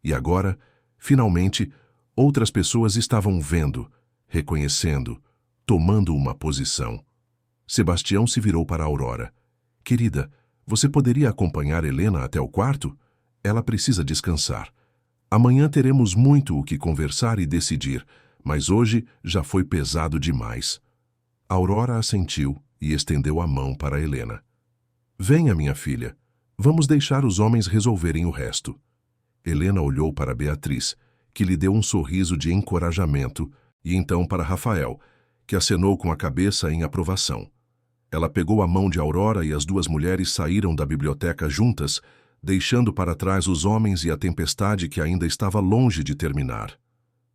E agora, finalmente, outras pessoas estavam vendo, reconhecendo, tomando uma posição. Sebastião se virou para Aurora. Querida, você poderia acompanhar Helena até o quarto? Ela precisa descansar. Amanhã teremos muito o que conversar e decidir, mas hoje já foi pesado demais. Aurora assentiu e estendeu a mão para Helena. Venha, minha filha. Vamos deixar os homens resolverem o resto. Helena olhou para Beatriz, que lhe deu um sorriso de encorajamento, e então para Rafael, que acenou com a cabeça em aprovação. Ela pegou a mão de Aurora e as duas mulheres saíram da biblioteca juntas, deixando para trás os homens e a tempestade que ainda estava longe de terminar.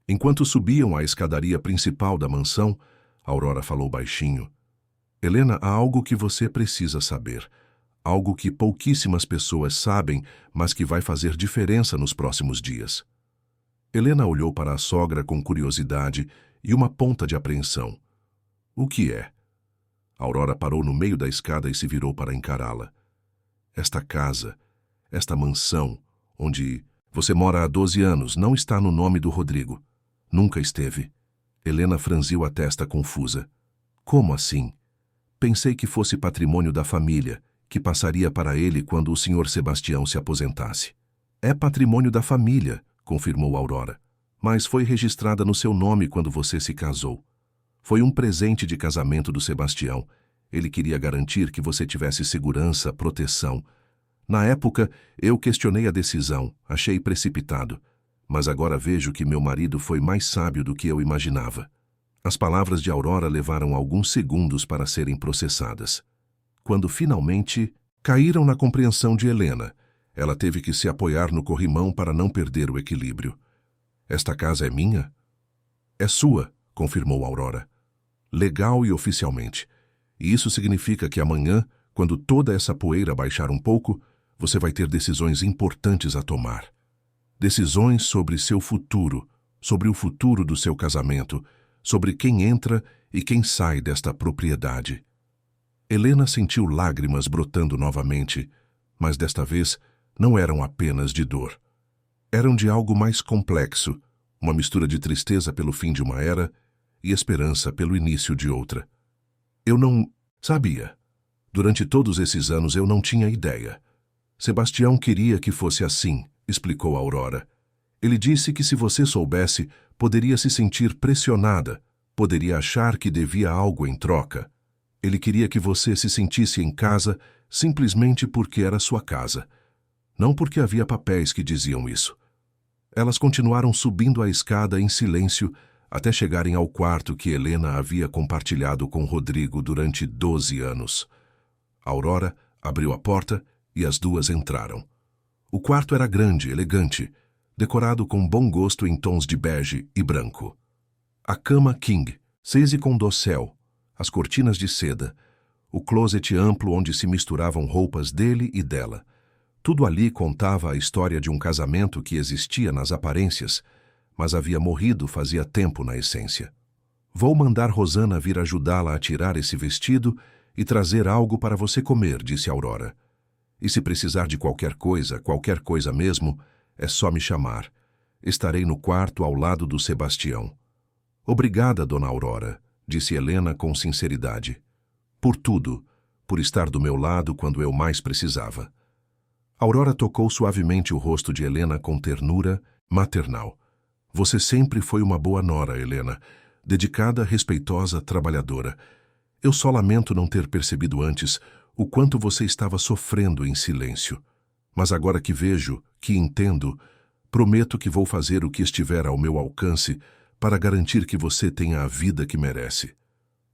Enquanto subiam a escadaria principal da mansão, Aurora falou baixinho. Helena, há algo que você precisa saber. Algo que pouquíssimas pessoas sabem, mas que vai fazer diferença nos próximos dias. Helena olhou para a sogra com curiosidade e uma ponta de apreensão. O que é? Aurora parou no meio da escada e se virou para encará-la. Esta casa, esta mansão, onde você mora há 12 anos, não está no nome do Rodrigo. Nunca esteve. Helena franziu a testa confusa. Como assim? Pensei que fosse patrimônio da família, que passaria para ele quando o Sr. Sebastião se aposentasse. É patrimônio da família, confirmou Aurora, mas foi registrada no seu nome quando você se casou. Foi um presente de casamento do Sebastião. Ele queria garantir que você tivesse segurança, proteção. Na época, eu questionei a decisão, achei precipitado. Mas agora vejo que meu marido foi mais sábio do que eu imaginava. As palavras de Aurora levaram alguns segundos para serem processadas. Quando finalmente caíram na compreensão de Helena, ela teve que se apoiar no corrimão para não perder o equilíbrio. Esta casa é minha? É sua, confirmou Aurora. Legal e oficialmente. E isso significa que amanhã, quando toda essa poeira baixar um pouco, você vai ter decisões importantes a tomar. Decisões sobre seu futuro, sobre o futuro do seu casamento, sobre quem entra e quem sai desta propriedade. Helena sentiu lágrimas brotando novamente, mas desta vez não eram apenas de dor. Eram de algo mais complexo, uma mistura de tristeza pelo fim de uma era e esperança pelo início de outra. Eu não sabia. Durante todos esses anos eu não tinha ideia. Sebastião queria que fosse assim, explicou Aurora. Ele disse que se você soubesse, poderia se sentir pressionada, poderia achar que devia algo em troca. Ele queria que você se sentisse em casa simplesmente porque era sua casa. Não porque havia papéis que diziam isso. Elas continuaram subindo a escada em silêncio até chegarem ao quarto que Helena havia compartilhado com Rodrigo durante 12 anos. Aurora abriu a porta e as duas entraram. O quarto era grande, elegante, decorado com bom gosto em tons de bege e branco. A cama king, cese com dossel, as cortinas de seda, o closet amplo onde se misturavam roupas dele e dela. Tudo ali contava a história de um casamento que existia nas aparências, mas havia morrido fazia tempo na essência. Vou mandar Rosana vir ajudá-la a tirar esse vestido e trazer algo para você comer, disse Aurora. E se precisar de qualquer coisa mesmo, é só me chamar. Estarei no quarto ao lado do Sebastião. Obrigada, dona Aurora, disse Helena com sinceridade. Por tudo, por estar do meu lado quando eu mais precisava. Aurora tocou suavemente o rosto de Helena com ternura maternal. Você sempre foi uma boa nora, Helena, dedicada, respeitosa, trabalhadora. Eu só lamento não ter percebido antes o quanto você estava sofrendo em silêncio. Mas agora que vejo, que entendo, prometo que vou fazer o que estiver ao meu alcance para garantir que você tenha a vida que merece.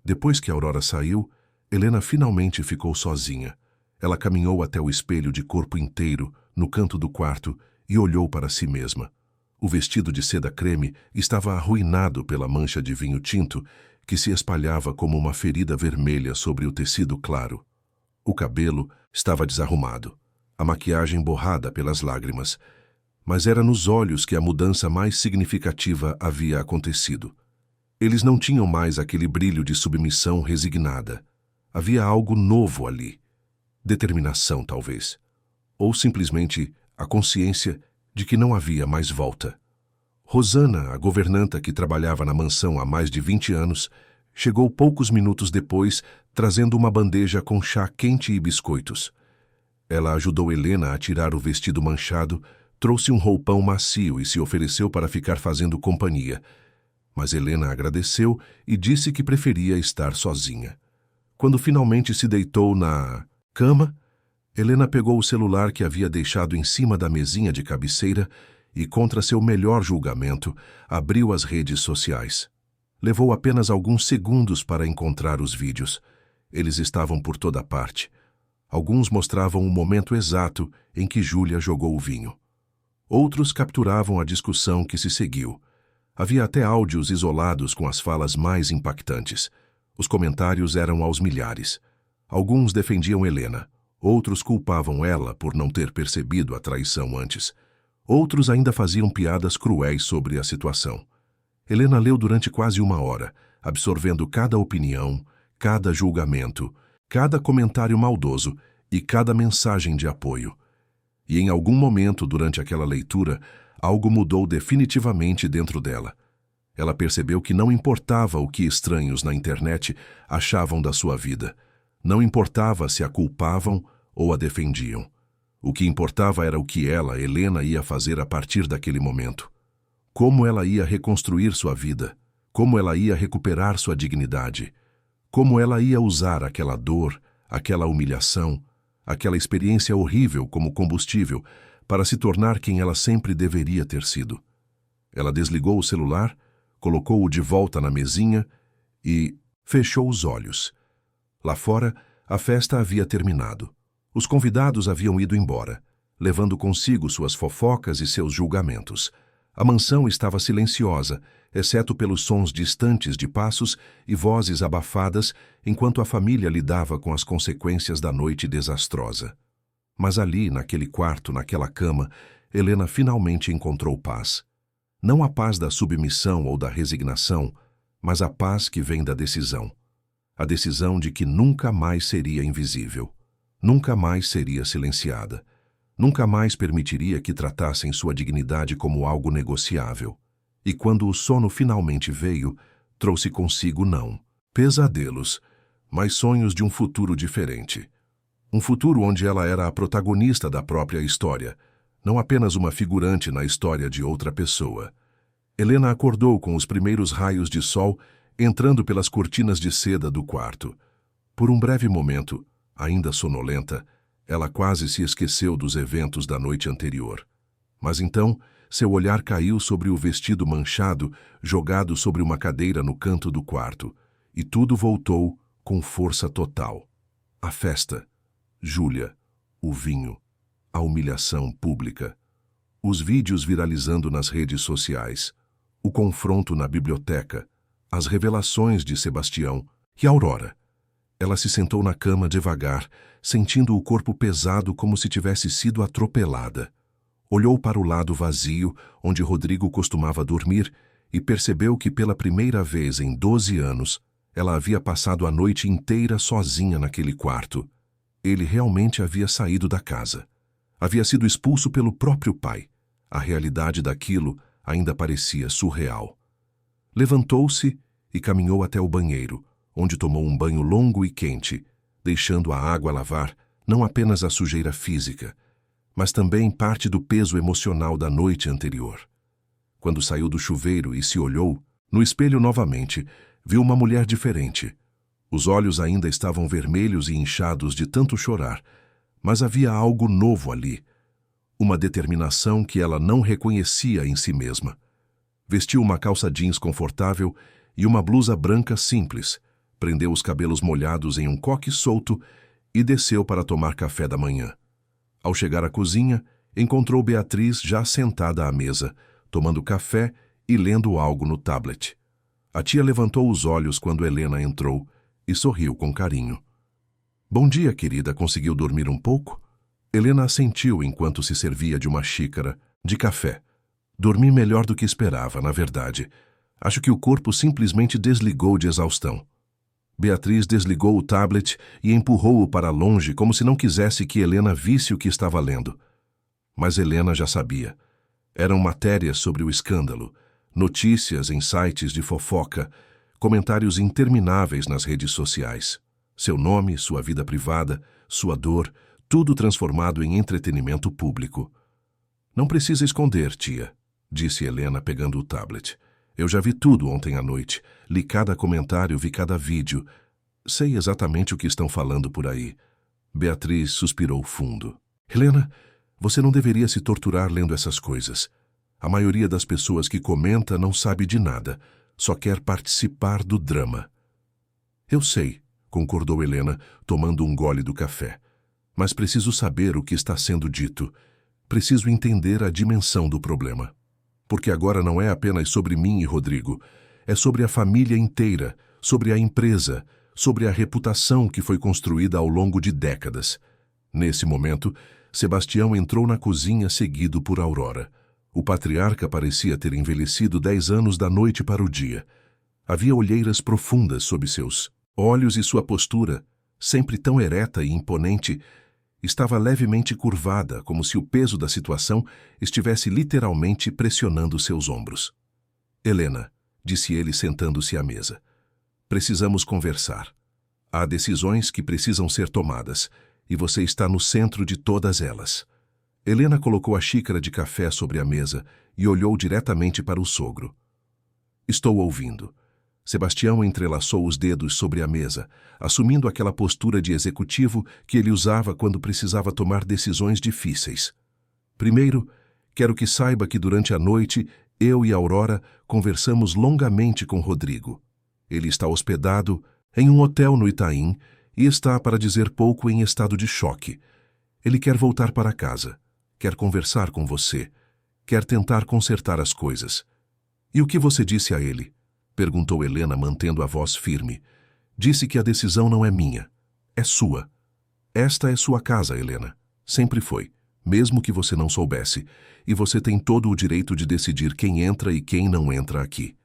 Depois que Aurora saiu, Helena finalmente ficou sozinha. Ela caminhou até o espelho de corpo inteiro, no canto do quarto, e olhou para si mesma. O vestido de seda creme estava arruinado pela mancha de vinho tinto que se espalhava como uma ferida vermelha sobre o tecido claro. O cabelo estava desarrumado, a maquiagem borrada pelas lágrimas, mas era nos olhos que a mudança mais significativa havia acontecido. Eles não tinham mais aquele brilho de submissão resignada. Havia algo novo ali. Determinação, talvez. Ou simplesmente a consciência de que não havia mais volta. Rosana, a governanta que trabalhava na mansão há mais de 20 anos, chegou poucos minutos depois, trazendo uma bandeja com chá quente e biscoitos. Ela ajudou Helena a tirar o vestido manchado, trouxe um roupão macio e se ofereceu para ficar fazendo companhia. Mas Helena agradeceu e disse que preferia estar sozinha. Quando finalmente se deitou na cama, Helena pegou o celular que havia deixado em cima da mesinha de cabeceira e, contra seu melhor julgamento, abriu as redes sociais. Levou apenas alguns segundos para encontrar os vídeos. Eles estavam por toda parte. Alguns mostravam o momento exato em que Júlia jogou o vinho. Outros capturavam a discussão que se seguiu. Havia até áudios isolados com as falas mais impactantes. Os comentários eram aos milhares. Alguns defendiam Helena, outros culpavam ela por não ter percebido a traição antes. Outros ainda faziam piadas cruéis sobre a situação. Helena leu durante quase 1 hora, absorvendo cada opinião, cada julgamento, cada comentário maldoso e cada mensagem de apoio. E em algum momento durante aquela leitura, algo mudou definitivamente dentro dela. Ela percebeu que não importava o que estranhos na internet achavam da sua vida. Não importava se a culpavam ou a defendiam. O que importava era o que ela, Helena, ia fazer a partir daquele momento. Como ela ia reconstruir sua vida, como ela ia recuperar sua dignidade, como ela ia usar aquela dor, aquela humilhação, aquela experiência horrível como combustível para se tornar quem ela sempre deveria ter sido. Ela desligou o celular, colocou-o de volta na mesinha e fechou os olhos. Lá fora, a festa havia terminado. Os convidados haviam ido embora, levando consigo suas fofocas e seus julgamentos. A mansão estava silenciosa, exceto pelos sons distantes de passos e vozes abafadas, enquanto a família lidava com as consequências da noite desastrosa. Mas ali, naquele quarto, naquela cama, Helena finalmente encontrou paz. Não a paz da submissão ou da resignação, mas a paz que vem da decisão. A decisão de que nunca mais seria invisível, nunca mais seria silenciada, nunca mais permitiria que tratassem sua dignidade como algo negociável. E quando o sono finalmente veio, trouxe consigo não pesadelos, mas sonhos de um futuro diferente. Um futuro onde ela era a protagonista da própria história, não apenas uma figurante na história de outra pessoa. Helena acordou com os primeiros raios de sol entrando pelas cortinas de seda do quarto. Por um breve momento, ainda sonolenta, ela quase se esqueceu dos eventos da noite anterior. Mas então, seu olhar caiu sobre o vestido manchado, jogado sobre uma cadeira no canto do quarto, e tudo voltou com força total. A festa, Júlia, o vinho, a humilhação pública, os vídeos viralizando nas redes sociais, o confronto na biblioteca, as revelações de Sebastião e Aurora. Ela se sentou na cama devagar, sentindo o corpo pesado como se tivesse sido atropelada. Olhou para o lado vazio, onde Rodrigo costumava dormir, e percebeu que pela primeira vez em 12 anos, ela havia passado a noite inteira sozinha naquele quarto. Ele realmente havia saído da casa. Havia sido expulso pelo próprio pai. A realidade daquilo ainda parecia surreal. Levantou-se e caminhou até o banheiro, onde tomou um banho longo e quente, deixando a água lavar não apenas a sujeira física, mas também parte do peso emocional da noite anterior. Quando saiu do chuveiro e se olhou, no espelho novamente, viu uma mulher diferente. Os olhos ainda estavam vermelhos e inchados de tanto chorar, mas havia algo novo ali, uma determinação que ela não reconhecia em si mesma. Vestiu uma calça jeans confortável e uma blusa branca simples, prendeu os cabelos molhados em um coque solto e desceu para tomar café da manhã. Ao chegar à cozinha, encontrou Beatriz já sentada à mesa, tomando café e lendo algo no tablet. A tia levantou os olhos quando Helena entrou e sorriu com carinho. "Bom dia, querida. Conseguiu dormir um pouco?" Helena assentiu enquanto se servia de uma xícara de café. "Dormi melhor do que esperava, na verdade. Acho que o corpo simplesmente desligou de exaustão." Beatriz desligou o tablet e empurrou-o para longe como se não quisesse que Helena visse o que estava lendo. Mas Helena já sabia. Eram matérias sobre o escândalo, notícias em sites de fofoca, comentários intermináveis nas redes sociais. Seu nome, sua vida privada, sua dor, tudo transformado em entretenimento público. "Não precisa esconder, tia", disse Helena pegando o tablet. "Eu já vi tudo ontem à noite. Li cada comentário, vi cada vídeo. Sei exatamente o que estão falando por aí." Beatriz suspirou fundo. "Helena, você não deveria se torturar lendo essas coisas. A maioria das pessoas que comenta não sabe de nada, só quer participar do drama." "Eu sei", concordou Helena, tomando um gole do café. "Mas preciso saber o que está sendo dito. Preciso entender a dimensão do problema." Porque agora não é apenas sobre mim e Rodrigo, é sobre a família inteira, sobre a empresa, sobre a reputação que foi construída ao longo de décadas. Nesse momento, Sebastião entrou na cozinha seguido por Aurora. O patriarca parecia ter envelhecido 10 anos da noite para o dia. Havia olheiras profundas sob seus olhos e sua postura, sempre tão ereta e imponente, estava levemente curvada, como se o peso da situação estivesse literalmente pressionando seus ombros. Helena, disse ele sentando-se à mesa. Precisamos conversar. Há decisões que precisam ser tomadas, e você está no centro de todas elas. Helena colocou a xícara de café sobre a mesa e olhou diretamente para o sogro. Estou ouvindo. Sebastião entrelaçou os dedos sobre a mesa, assumindo aquela postura de executivo que ele usava quando precisava tomar decisões difíceis. Primeiro, quero que saiba que durante a noite, eu e Aurora conversamos longamente com Rodrigo. Ele está hospedado em um hotel no Itaim e está, para dizer pouco, em estado de choque. Ele quer voltar para casa, quer conversar com você, quer tentar consertar as coisas. E o que você disse a ele? Perguntou Helena, mantendo a voz firme. Disse que a decisão não é minha, é sua. Esta é sua casa, Helena. Sempre foi, mesmo que você não soubesse, e você tem todo o direito de decidir quem entra e quem não entra aqui.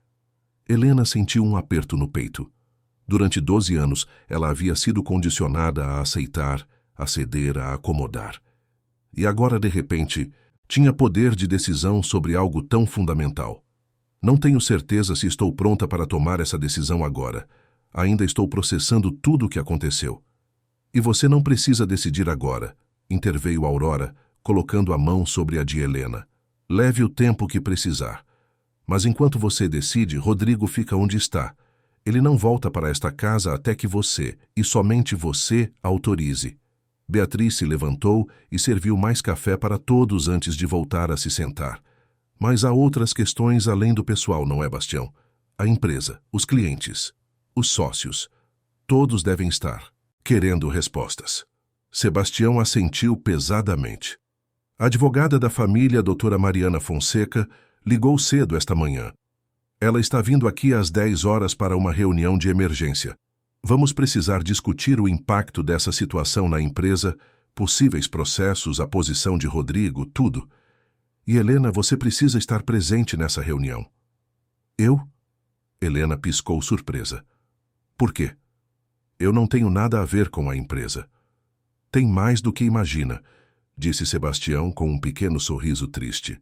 Helena sentiu um aperto no peito. Durante 12 anos, ela havia sido condicionada a aceitar, a ceder, a acomodar. E agora, de repente, tinha poder de decisão sobre algo tão fundamental. Não tenho certeza se estou pronta para tomar essa decisão agora. Ainda estou processando tudo o que aconteceu. E você não precisa decidir agora, interveio Aurora, colocando a mão sobre a de Helena. Leve o tempo que precisar. Mas enquanto você decide, Rodrigo fica onde está. Ele não volta para esta casa até que você, e somente você, autorize. Beatriz se levantou e serviu mais café para todos antes de voltar a se sentar. Mas há outras questões além do pessoal, não é, Bastião? A empresa, os clientes, os sócios. Todos devem estar querendo respostas. Sebastião assentiu pesadamente. A advogada da família, a doutora Mariana Fonseca, ligou cedo esta manhã. Ela está vindo aqui às 10 horas para uma reunião de emergência. Vamos precisar discutir o impacto dessa situação na empresa, possíveis processos, a posição de Rodrigo, tudo. E, Helena, você precisa estar presente nessa reunião. Eu? Helena piscou surpresa. Por quê? Eu não tenho nada a ver com a empresa. Tem mais do que imagina, disse Sebastião com um pequeno sorriso triste.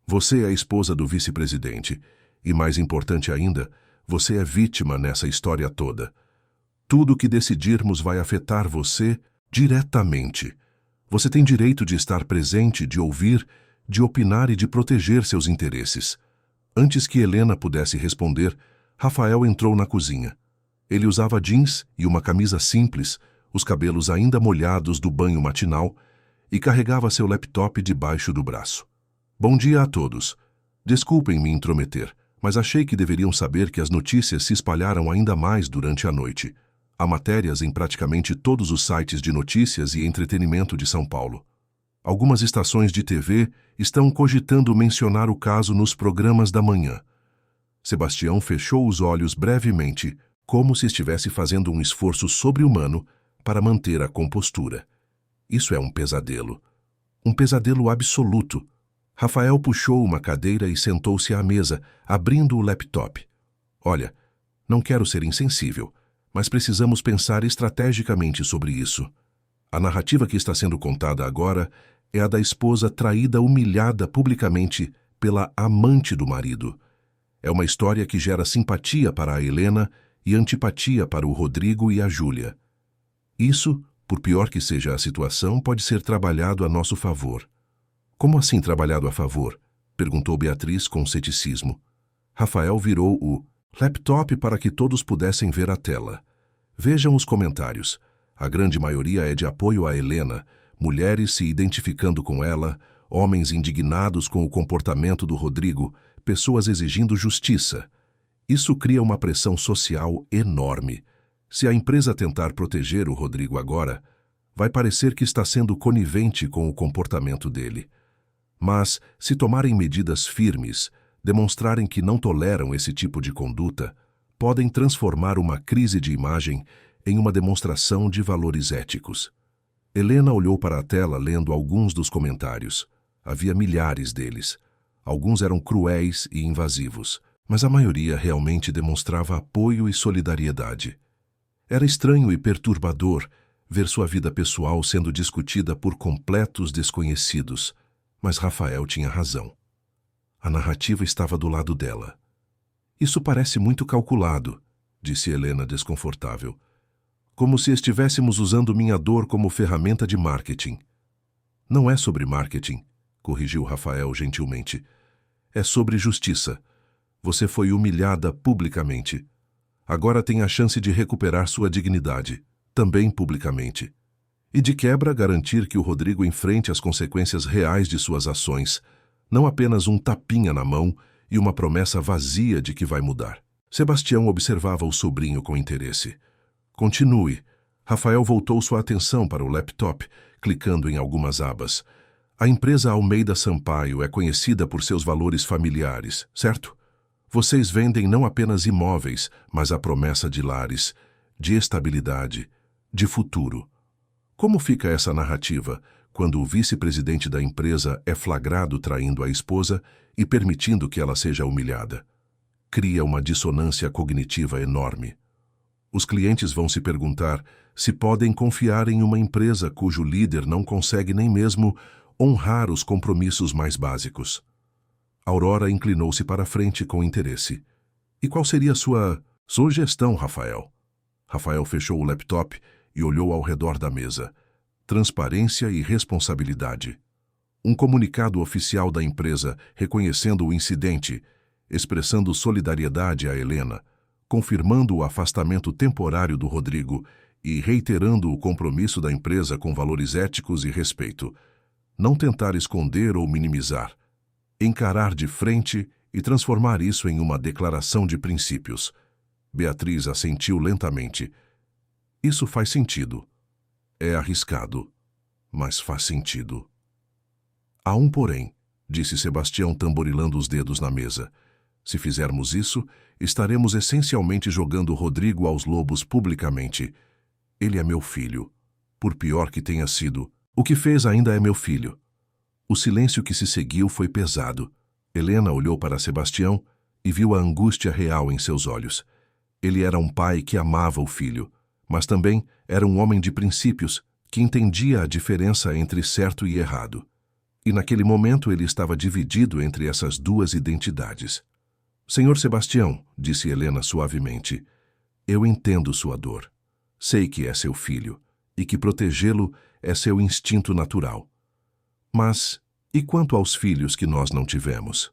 Você é a esposa do vice-presidente, e mais importante ainda, você é vítima nessa história toda. Tudo o que decidirmos vai afetar você diretamente. Você tem direito de estar presente, de ouvir, de opinar e de proteger seus interesses. Antes que Helena pudesse responder, Rafael entrou na cozinha. Ele usava jeans e uma camisa simples, os cabelos ainda molhados do banho matinal, e carregava seu laptop debaixo do braço. Bom dia a todos. Desculpem me intrometer, mas achei que deveriam saber que as notícias se espalharam ainda mais durante a noite. Há matérias em praticamente todos os sites de notícias e entretenimento de São Paulo. Algumas estações de TV estão cogitando mencionar o caso nos programas da manhã. Sebastião fechou os olhos brevemente, como se estivesse fazendo um esforço sobre-humano para manter a compostura. Isso é um pesadelo. Um pesadelo absoluto. Rafael puxou uma cadeira e sentou-se à mesa, abrindo o laptop. Olha, não quero ser insensível, mas precisamos pensar estrategicamente sobre isso. A narrativa que está sendo contada agora é a da esposa traída, humilhada publicamente pela amante do marido. É uma história que gera simpatia para a Helena e antipatia para o Rodrigo e a Júlia. Isso, por pior que seja a situação, pode ser trabalhado a nosso favor. Como assim trabalhado a favor? Perguntou Beatriz com ceticismo. Rafael virou o laptop para que todos pudessem ver a tela. Vejam os comentários. A grande maioria é de apoio a Helena, mulheres se identificando com ela, homens indignados com o comportamento do Rodrigo, pessoas exigindo justiça. Isso cria uma pressão social enorme. Se a empresa tentar proteger o Rodrigo agora, vai parecer que está sendo conivente com o comportamento dele. Mas, se tomarem medidas firmes, demonstrarem que não toleram esse tipo de conduta, podem transformar uma crise de imagem em uma demonstração de valores éticos. Helena olhou para a tela lendo alguns dos comentários. Havia milhares deles. Alguns eram cruéis e invasivos, mas a maioria realmente demonstrava apoio e solidariedade. Era estranho e perturbador ver sua vida pessoal sendo discutida por completos desconhecidos, mas Rafael tinha razão. A narrativa estava do lado dela. Isso parece muito calculado, disse Helena desconfortável. Como se estivéssemos usando minha dor como ferramenta de marketing. Não é sobre marketing, corrigiu Rafael gentilmente. É sobre justiça. Você foi humilhada publicamente. Agora tem a chance de recuperar sua dignidade, também publicamente. E de quebra garantir que o Rodrigo enfrente as consequências reais de suas ações, não apenas um tapinha na mão e uma promessa vazia de que vai mudar. Sebastião observava o sobrinho com interesse. Continue. Rafael voltou sua atenção para o laptop, clicando em algumas abas. A empresa Almeida Sampaio é conhecida por seus valores familiares, certo? Vocês vendem não apenas imóveis, mas a promessa de lares, de estabilidade, de futuro. Como fica essa narrativa quando o vice-presidente da empresa é flagrado traindo a esposa e permitindo que ela seja humilhada? Cria uma dissonância cognitiva enorme. Os clientes vão se perguntar se podem confiar em uma empresa cujo líder não consegue nem mesmo honrar os compromissos mais básicos. Aurora inclinou-se para a frente com interesse. E qual seria sua sugestão, Rafael? Rafael fechou o laptop e olhou ao redor da mesa. Transparência e responsabilidade. Um comunicado oficial da empresa reconhecendo o incidente, expressando solidariedade a Helena, confirmando o afastamento temporário do Rodrigo e reiterando o compromisso da empresa com valores éticos e respeito. Não tentar esconder ou minimizar. Encarar de frente e transformar isso em uma declaração de princípios. Beatriz assentiu lentamente. Isso faz sentido. É arriscado, mas faz sentido. Há um porém, disse Sebastião tamborilando os dedos na mesa. Se fizermos isso, estaremos essencialmente jogando Rodrigo aos lobos publicamente. Ele é meu filho. Por pior que tenha sido, o que fez ainda é meu filho. O silêncio que se seguiu foi pesado. Helena olhou para Sebastião e viu a angústia real em seus olhos. Ele era um pai que amava o filho, mas também era um homem de princípios que entendia a diferença entre certo e errado. E naquele momento ele estava dividido entre essas duas identidades. Senhor Sebastião, disse Helena suavemente, eu entendo sua dor. Sei que é seu filho e que protegê-lo é seu instinto natural. Mas, e quanto aos filhos que nós não tivemos?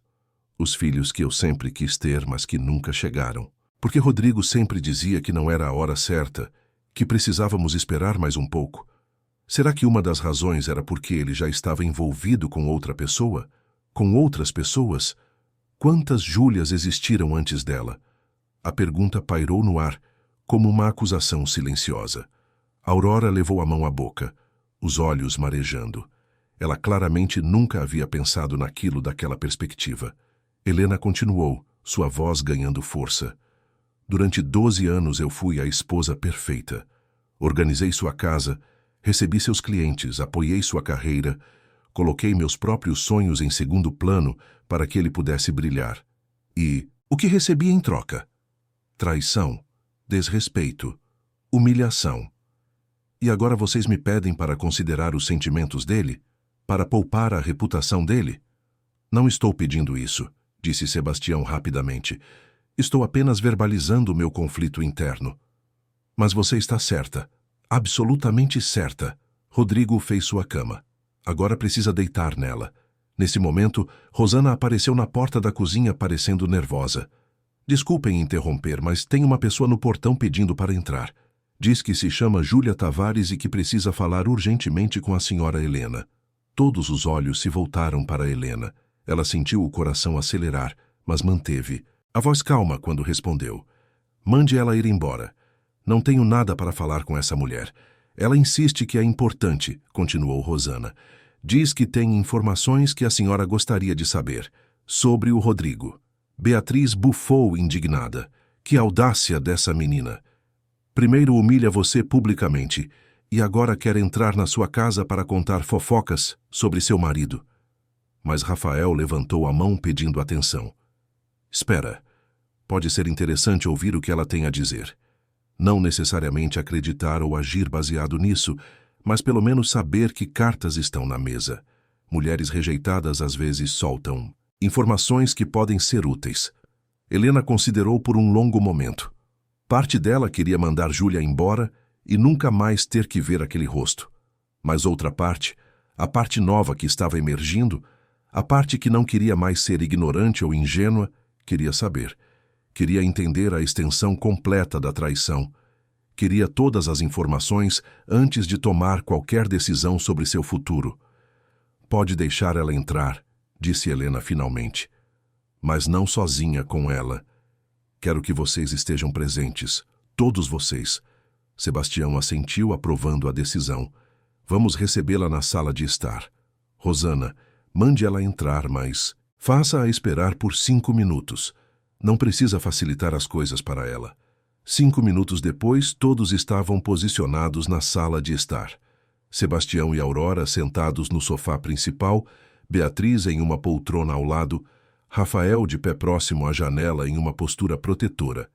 Os filhos que eu sempre quis ter, mas que nunca chegaram. Porque Rodrigo sempre dizia que não era a hora certa, que precisávamos esperar mais um pouco. Será que uma das razões era porque ele já estava envolvido com outra pessoa? Com outras pessoas? Quantas Júlias existiram antes dela? A pergunta pairou no ar, como uma acusação silenciosa. Aurora levou a mão à boca, os olhos marejando. Ela claramente nunca havia pensado naquilo daquela perspectiva. Helena continuou, sua voz ganhando força. Durante 12 anos eu fui a esposa perfeita. Organizei sua casa, recebi seus clientes, apoiei sua carreira, coloquei meus próprios sonhos em segundo plano para que ele pudesse brilhar. E o que recebi em troca? Traição, desrespeito, humilhação. E agora vocês me pedem para considerar os sentimentos dele? Para poupar a reputação dele? Não estou pedindo isso, disse Sebastião rapidamente. Estou apenas verbalizando o meu conflito interno. Mas você está certa, absolutamente certa. Rodrigo fez sua cama. Agora precisa deitar nela. Nesse momento, Rosana apareceu na porta da cozinha parecendo nervosa. Desculpem interromper, mas tem uma pessoa no portão pedindo para entrar. Diz que se chama Júlia Tavares e que precisa falar urgentemente com a senhora Helena. Todos os olhos se voltaram para Helena. Ela sentiu o coração acelerar, mas manteve a voz calma quando respondeu. Mande ela ir embora. Não tenho nada para falar com essa mulher. Ela insiste que é importante, continuou Rosana. Diz que tem informações que a senhora gostaria de saber sobre o Rodrigo. Beatriz bufou indignada. Que audácia dessa menina! Primeiro humilha você publicamente e agora quer entrar na sua casa para contar fofocas sobre seu marido. Mas Rafael levantou a mão pedindo atenção. Espera, pode ser interessante ouvir o que ela tem a dizer. Não necessariamente acreditar ou agir baseado nisso, mas pelo menos saber que cartas estão na mesa. Mulheres rejeitadas às vezes soltam informações que podem ser úteis. Helena considerou por um longo momento. Parte dela queria mandar Júlia embora e nunca mais ter que ver aquele rosto. Mas outra parte, a parte nova que estava emergindo, a parte que não queria mais ser ignorante ou ingênua, queria saber. Queria entender a extensão completa da traição. Queria todas as informações antes de tomar qualquer decisão sobre seu futuro. Pode deixar ela entrar, disse Helena finalmente. Mas não sozinha com ela. Quero que vocês estejam presentes, todos vocês. Sebastião assentiu, aprovando a decisão. Vamos recebê-la na sala de estar. Rosana, mande ela entrar, mas faça-a esperar por 5 minutos. Não precisa facilitar as coisas para ela. 5 minutos depois, todos estavam posicionados na sala de estar. Sebastião e Aurora sentados no sofá principal, Beatriz em uma poltrona ao lado, Rafael de pé próximo à janela em uma postura protetora,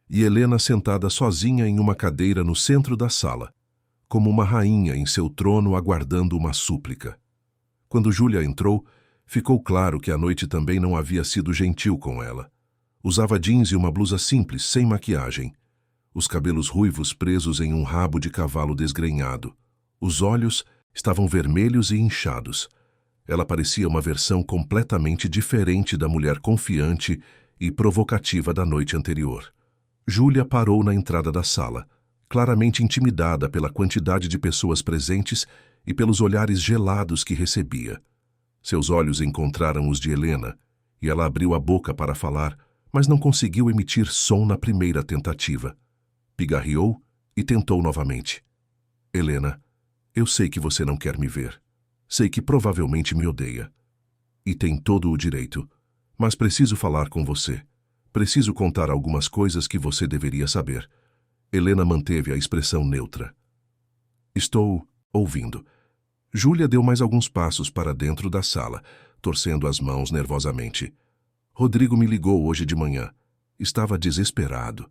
e Helena sentada sozinha em uma cadeira no centro da sala, como uma rainha em seu trono aguardando uma súplica. Quando Júlia entrou, ficou claro que a noite também não havia sido gentil com ela. Usava jeans e uma blusa simples, sem maquiagem. Os cabelos ruivos presos em um rabo de cavalo desgrenhado. Os olhos estavam vermelhos e inchados. Ela parecia uma versão completamente diferente da mulher confiante e provocativa da noite anterior. Júlia parou na entrada da sala, claramente intimidada pela quantidade de pessoas presentes e pelos olhares gelados que recebia. Seus olhos encontraram os de Helena, e ela abriu a boca para falar, mas não conseguiu emitir som na primeira tentativa. Pigarreou e tentou novamente. Helena, eu sei que você não quer me ver. Sei que provavelmente me odeia. E tem todo o direito. Mas preciso falar com você. Preciso contar algumas coisas que você deveria saber. Helena manteve a expressão neutra. Estou ouvindo. Júlia deu mais alguns passos para dentro da sala, torcendo as mãos nervosamente. Rodrigo me ligou hoje de manhã. Estava desesperado.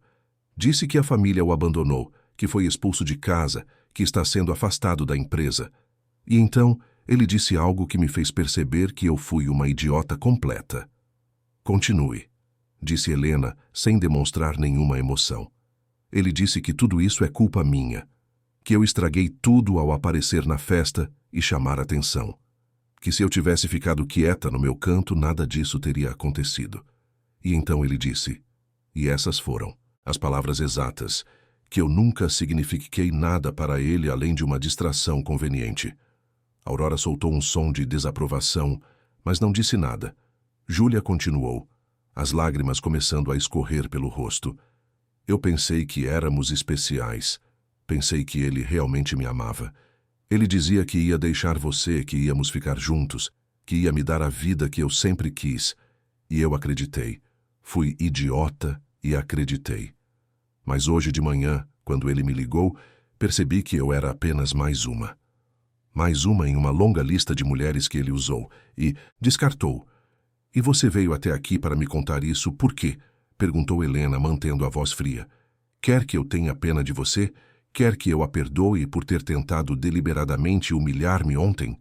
Disse que a família o abandonou, que foi expulso de casa, que está sendo afastado da empresa. E então ele disse algo que me fez perceber que eu fui uma idiota completa. Continue, disse Helena, sem demonstrar nenhuma emoção. Ele disse que tudo isso é culpa minha, que eu estraguei tudo ao aparecer na festa e chamar atenção, que se eu tivesse ficado quieta no meu canto, nada disso teria acontecido. E então ele disse, e essas foram as palavras exatas, que eu nunca signifiquei nada para ele além de uma distração conveniente. Aurora soltou um som de desaprovação, mas não disse nada. Júlia continuou, as lágrimas começando a escorrer pelo rosto. Eu pensei que éramos especiais. Pensei que ele realmente me amava. Ele dizia que ia deixar você, que íamos ficar juntos, que ia me dar a vida que eu sempre quis. E eu acreditei. Fui idiota e acreditei. Mas hoje de manhã, quando ele me ligou, percebi que eu era apenas mais uma. Mais uma em uma longa lista de mulheres que ele usou, e descartou. E você veio até aqui para me contar isso por quê? Perguntou Helena, mantendo a voz fria. Quer que eu tenha pena de você? Quer que eu a perdoe por ter tentado deliberadamente humilhar-me ontem?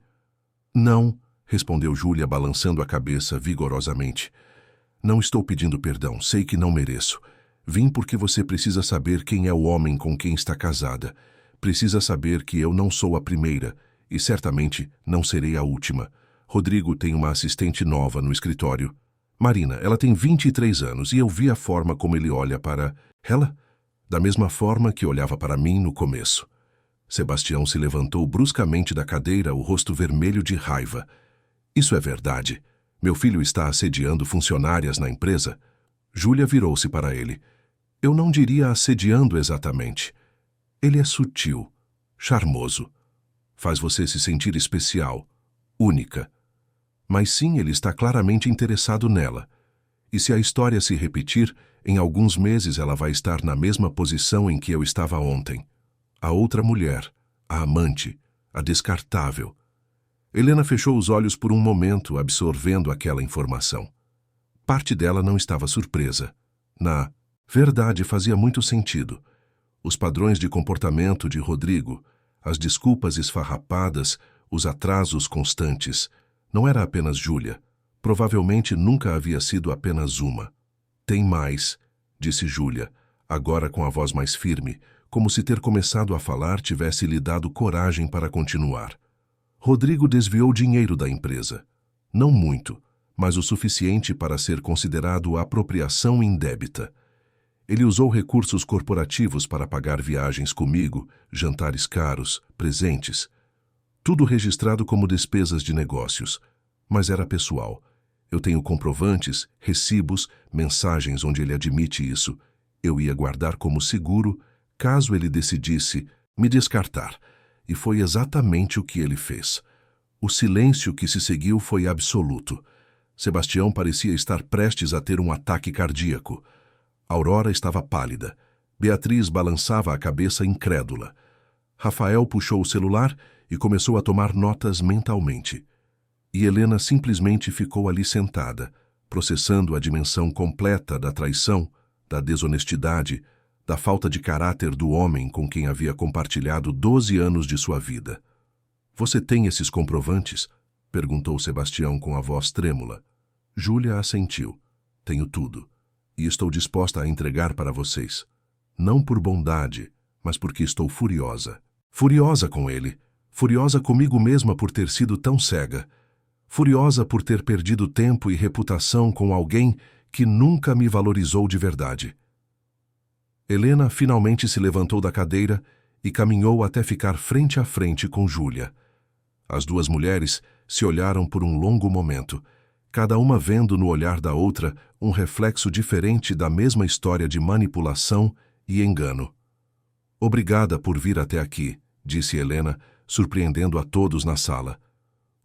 Não, respondeu Júlia, balançando a cabeça vigorosamente. Não estou pedindo perdão, sei que não mereço. Vim porque você precisa saber quem é o homem com quem está casada. Precisa saber que eu não sou a primeira, e certamente não serei a última. Rodrigo tem uma assistente nova no escritório. Marina, ela tem 23 anos e eu vi a forma como ele olha para ela, da mesma forma que olhava para mim no começo. Sebastião se levantou bruscamente da cadeira, o rosto vermelho de raiva. Isso é verdade. Meu filho está assediando funcionárias na empresa. Júlia virou-se para ele. Eu não diria assediando exatamente. Ele é sutil, charmoso. Faz você se sentir especial, única. Mas sim, ele está claramente interessado nela. E se a história se repetir, em alguns meses ela vai estar na mesma posição em que eu estava ontem. A outra mulher, a amante, a descartável. Helena fechou os olhos por um momento, absorvendo aquela informação. Parte dela não estava surpresa. Na verdade, fazia muito sentido. Os padrões de comportamento de Rodrigo, as desculpas esfarrapadas, os atrasos constantes. Não era apenas Júlia. Provavelmente nunca havia sido apenas uma. Tem mais, disse Júlia, agora com a voz mais firme, como se ter começado a falar tivesse lhe dado coragem para continuar. Rodrigo desviou dinheiro da empresa. Não muito, mas o suficiente para ser considerado apropriação indébita. Ele usou recursos corporativos para pagar viagens comigo, jantares caros, presentes. Tudo registrado como despesas de negócios. Mas era pessoal. Eu tenho comprovantes, recibos, mensagens onde ele admite isso. Eu ia guardar como seguro, caso ele decidisse me descartar. E foi exatamente o que ele fez. O silêncio que se seguiu foi absoluto. Sebastião parecia estar prestes a ter um ataque cardíaco. Aurora estava pálida. Beatriz balançava a cabeça incrédula. Rafael puxou o celular e começou a tomar notas mentalmente. E Helena simplesmente ficou ali sentada, processando a dimensão completa da traição, da desonestidade, da falta de caráter do homem com quem havia compartilhado 12 anos de sua vida. "Você tem esses comprovantes?" perguntou Sebastião com a voz trêmula. Júlia assentiu. "Tenho tudo. E estou disposta a entregar para vocês. Não por bondade, mas porque estou furiosa. Furiosa com ele. Furiosa comigo mesma por ter sido tão cega. Furiosa por ter perdido tempo e reputação com alguém que nunca me valorizou de verdade." Helena finalmente se levantou da cadeira e caminhou até ficar frente a frente com Júlia. As duas mulheres se olharam por um longo momento, cada uma vendo no olhar da outra um reflexo diferente da mesma história de manipulação e engano. "Obrigada por vir até aqui", disse Helena, surpreendendo a todos na sala.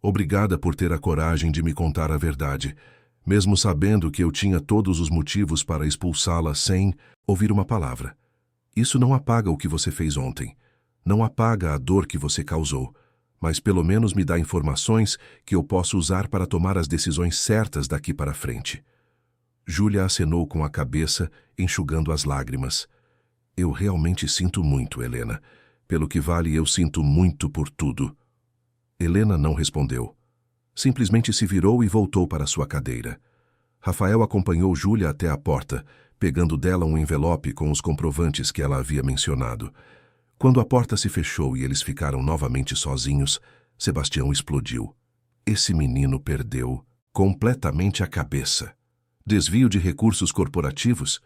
"Obrigada por ter a coragem de me contar a verdade, mesmo sabendo que eu tinha todos os motivos para expulsá-la sem ouvir uma palavra. Isso não apaga o que você fez ontem. Não apaga a dor que você causou, mas pelo menos me dá informações que eu posso usar para tomar as decisões certas daqui para frente." Júlia acenou com a cabeça, enxugando as lágrimas. "Eu realmente sinto muito, Helena. Pelo que vale, eu sinto muito por tudo." Helena não respondeu. Simplesmente se virou e voltou para sua cadeira. Rafael acompanhou Júlia até a porta, pegando dela um envelope com os comprovantes que ela havia mencionado. Quando a porta se fechou e eles ficaram novamente sozinhos, Sebastião explodiu. Esse menino perdeu completamente a cabeça. Desvio de recursos corporativos?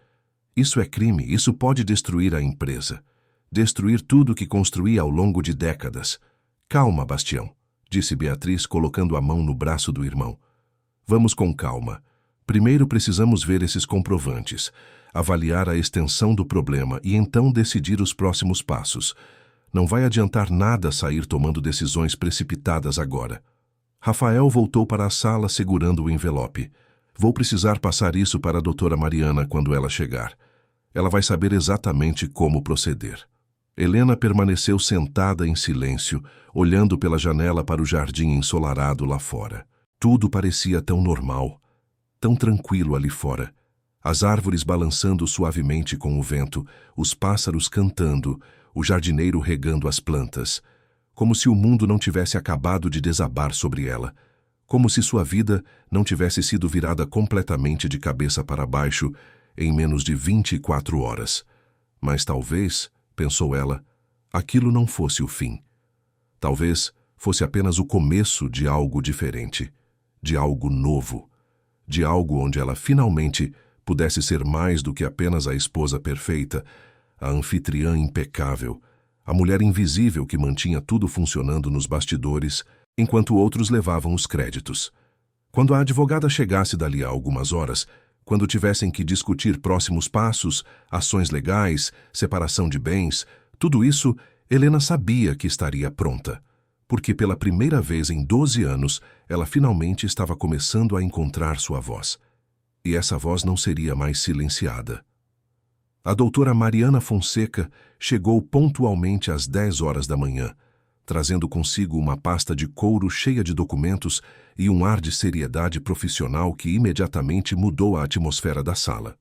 Isso é crime, isso pode destruir a empresa. Destruir tudo que construí ao longo de décadas. "Calma, Bastião", disse Beatriz, colocando a mão no braço do irmão. "Vamos com calma. Primeiro precisamos ver esses comprovantes, avaliar a extensão do problema e então decidir os próximos passos. Não vai adiantar nada sair tomando decisões precipitadas agora." Rafael voltou para a sala segurando o envelope. "Vou precisar passar isso para a doutora Mariana quando ela chegar. Ela vai saber exatamente como proceder." Helena permaneceu sentada em silêncio, olhando pela janela para o jardim ensolarado lá fora. Tudo parecia tão normal, tão tranquilo ali fora. As árvores balançando suavemente com o vento, os pássaros cantando, o jardineiro regando as plantas. Como se o mundo não tivesse acabado de desabar sobre ela. Como se sua vida não tivesse sido virada completamente de cabeça para baixo em menos de 24 horas. Mas talvez, pensou ela, aquilo não fosse o fim. Talvez fosse apenas o começo de algo diferente, de algo novo, de algo onde ela finalmente pudesse ser mais do que apenas a esposa perfeita, a anfitriã impecável, a mulher invisível que mantinha tudo funcionando nos bastidores, enquanto outros levavam os créditos. Quando a advogada chegasse dali a algumas horas, quando tivessem que discutir próximos passos, ações legais, separação de bens, tudo isso, Helena sabia que estaria pronta. porque pela primeira vez em 12 anos, ela finalmente estava começando a encontrar sua voz. E essa voz não seria mais silenciada. A doutora Mariana Fonseca chegou pontualmente às 10 horas da manhã, trazendo consigo uma pasta de couro cheia de documentos e um ar de seriedade profissional que imediatamente mudou a atmosfera da sala.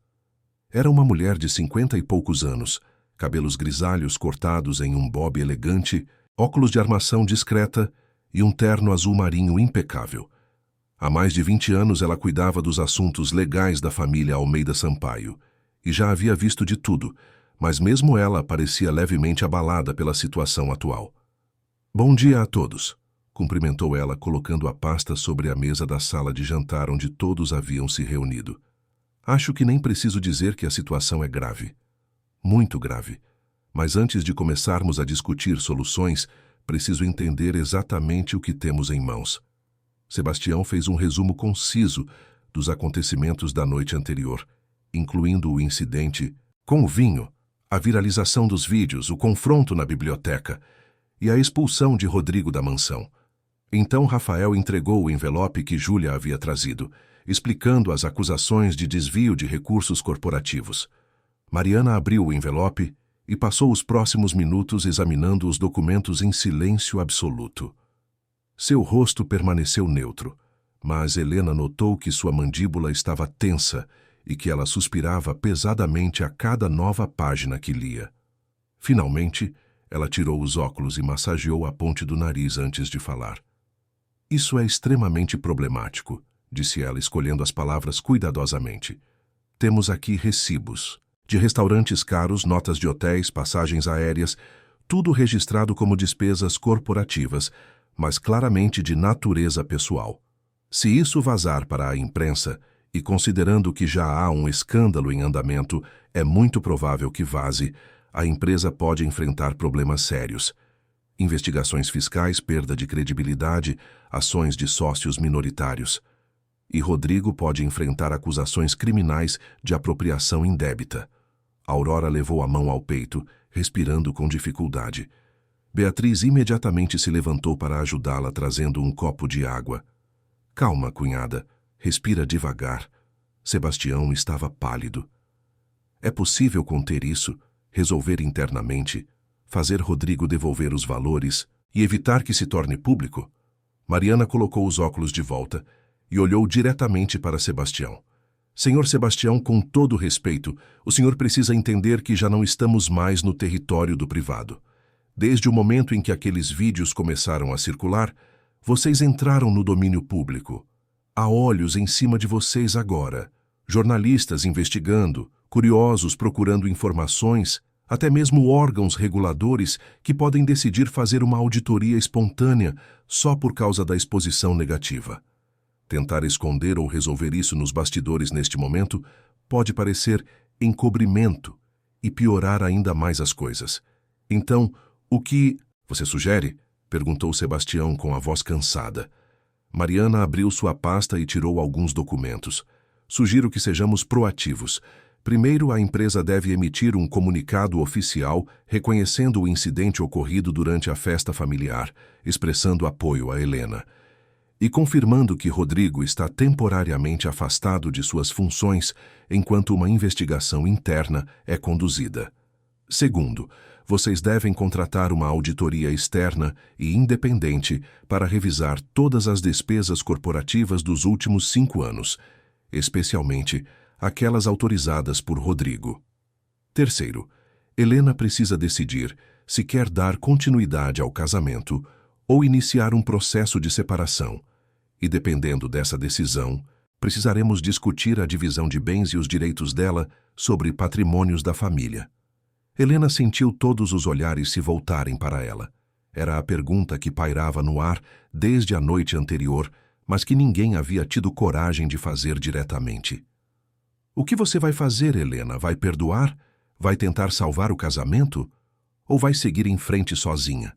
Era uma mulher de 50 e poucos anos, cabelos grisalhos cortados em um bob elegante, óculos de armação discreta e um terno azul marinho impecável. Há mais de 20 anos ela cuidava dos assuntos legais da família Almeida Sampaio e já havia visto de tudo, mas mesmo ela parecia levemente abalada pela situação atual. "Bom dia a todos", cumprimentou ela, colocando a pasta sobre a mesa da sala de jantar onde todos haviam se reunido. "Acho que nem preciso dizer que a situação é grave. Muito grave. Mas antes de começarmos a discutir soluções, preciso entender exatamente o que temos em mãos." Sebastião fez um resumo conciso dos acontecimentos da noite anterior, incluindo o incidente com o vinho, a viralização dos vídeos, o confronto na biblioteca e a expulsão de Rodrigo da mansão. Então Rafael entregou o envelope que Júlia havia trazido, explicando as acusações de desvio de recursos corporativos. Mariana abriu o envelope e passou os próximos minutos examinando os documentos em silêncio absoluto. Seu rosto permaneceu neutro, mas Helena notou que sua mandíbula estava tensa e que ela suspirava pesadamente a cada nova página que lia. Finalmente, ela tirou os óculos e massageou a ponte do nariz antes de falar. "Isso é extremamente problemático", disse ela, escolhendo as palavras cuidadosamente. "Temos aqui recibos de restaurantes caros, notas de hotéis, passagens aéreas, tudo registrado como despesas corporativas, mas claramente de natureza pessoal. Se isso vazar para a imprensa, e considerando que já há um escândalo em andamento, é muito provável que vaze, a empresa pode enfrentar problemas sérios. Investigações fiscais, perda de credibilidade, ações de sócios minoritários. E Rodrigo pode enfrentar acusações criminais de apropriação indébita." Aurora levou a mão ao peito, respirando com dificuldade. Beatriz imediatamente se levantou para ajudá-la, trazendo um copo de água. "Calma, cunhada. Respira devagar." Sebastião estava pálido. "É possível conter isso, resolver internamente, fazer Rodrigo devolver os valores e evitar que se torne público?" Mariana colocou os óculos de volta e olhou diretamente para Sebastião. "Senhor Sebastião, com todo respeito, o senhor precisa entender que já não estamos mais no território do privado. Desde o momento em que aqueles vídeos começaram a circular, vocês entraram no domínio público. Há olhos em cima de vocês agora, jornalistas investigando, curiosos procurando informações, até mesmo órgãos reguladores que podem decidir fazer uma auditoria espontânea só por causa da exposição negativa. Tentar esconder ou resolver isso nos bastidores neste momento pode parecer encobrimento e piorar ainda mais as coisas. Então, o que você sugere?" perguntou Sebastião com a voz cansada. Mariana abriu sua pasta e tirou alguns documentos. "Sugiro que sejamos proativos. Primeiro, a empresa deve emitir um comunicado oficial reconhecendo o incidente ocorrido durante a festa familiar, expressando apoio a Helena, e confirmando que Rodrigo está temporariamente afastado de suas funções enquanto uma investigação interna é conduzida. Segundo, vocês devem contratar uma auditoria externa e independente para revisar todas as despesas corporativas dos últimos 5 anos, especialmente aquelas autorizadas por Rodrigo. Terceiro, Helena precisa decidir se quer dar continuidade ao casamento ou iniciar um processo de separação, e dependendo dessa decisão, precisaremos discutir a divisão de bens e os direitos dela sobre patrimônios da família. Helena sentiu todos os olhares se voltarem para ela. Era a pergunta que pairava no ar desde a noite anterior, mas que ninguém havia tido coragem de fazer diretamente. O que você vai fazer, Helena? Vai perdoar? Vai tentar salvar o casamento? Ou vai seguir em frente sozinha?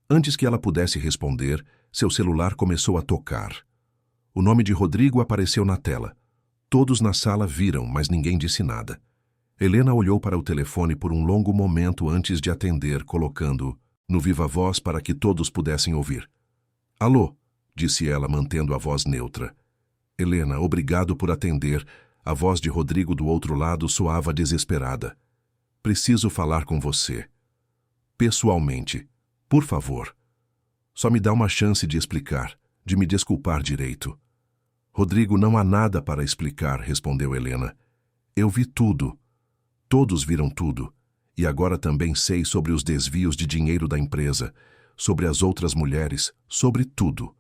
Antes que ela pudesse responder, seu celular começou a tocar. O nome de Rodrigo apareceu na tela. Todos na sala viram, mas ninguém disse nada. Helena olhou para o telefone por um longo momento antes de atender, colocando: no viva voz para que todos pudessem ouvir. Alô, disse ela, mantendo a voz neutra. Helena, obrigado por atender. A voz de Rodrigo do outro lado soava desesperada. Preciso falar com você. Pessoalmente. Por favor. Só me dá uma chance de explicar, de me desculpar direito. Rodrigo, não há nada para explicar, respondeu Helena. Eu vi tudo. Todos viram tudo. E agora também sei sobre os desvios de dinheiro da empresa, sobre as outras mulheres, sobre tudo.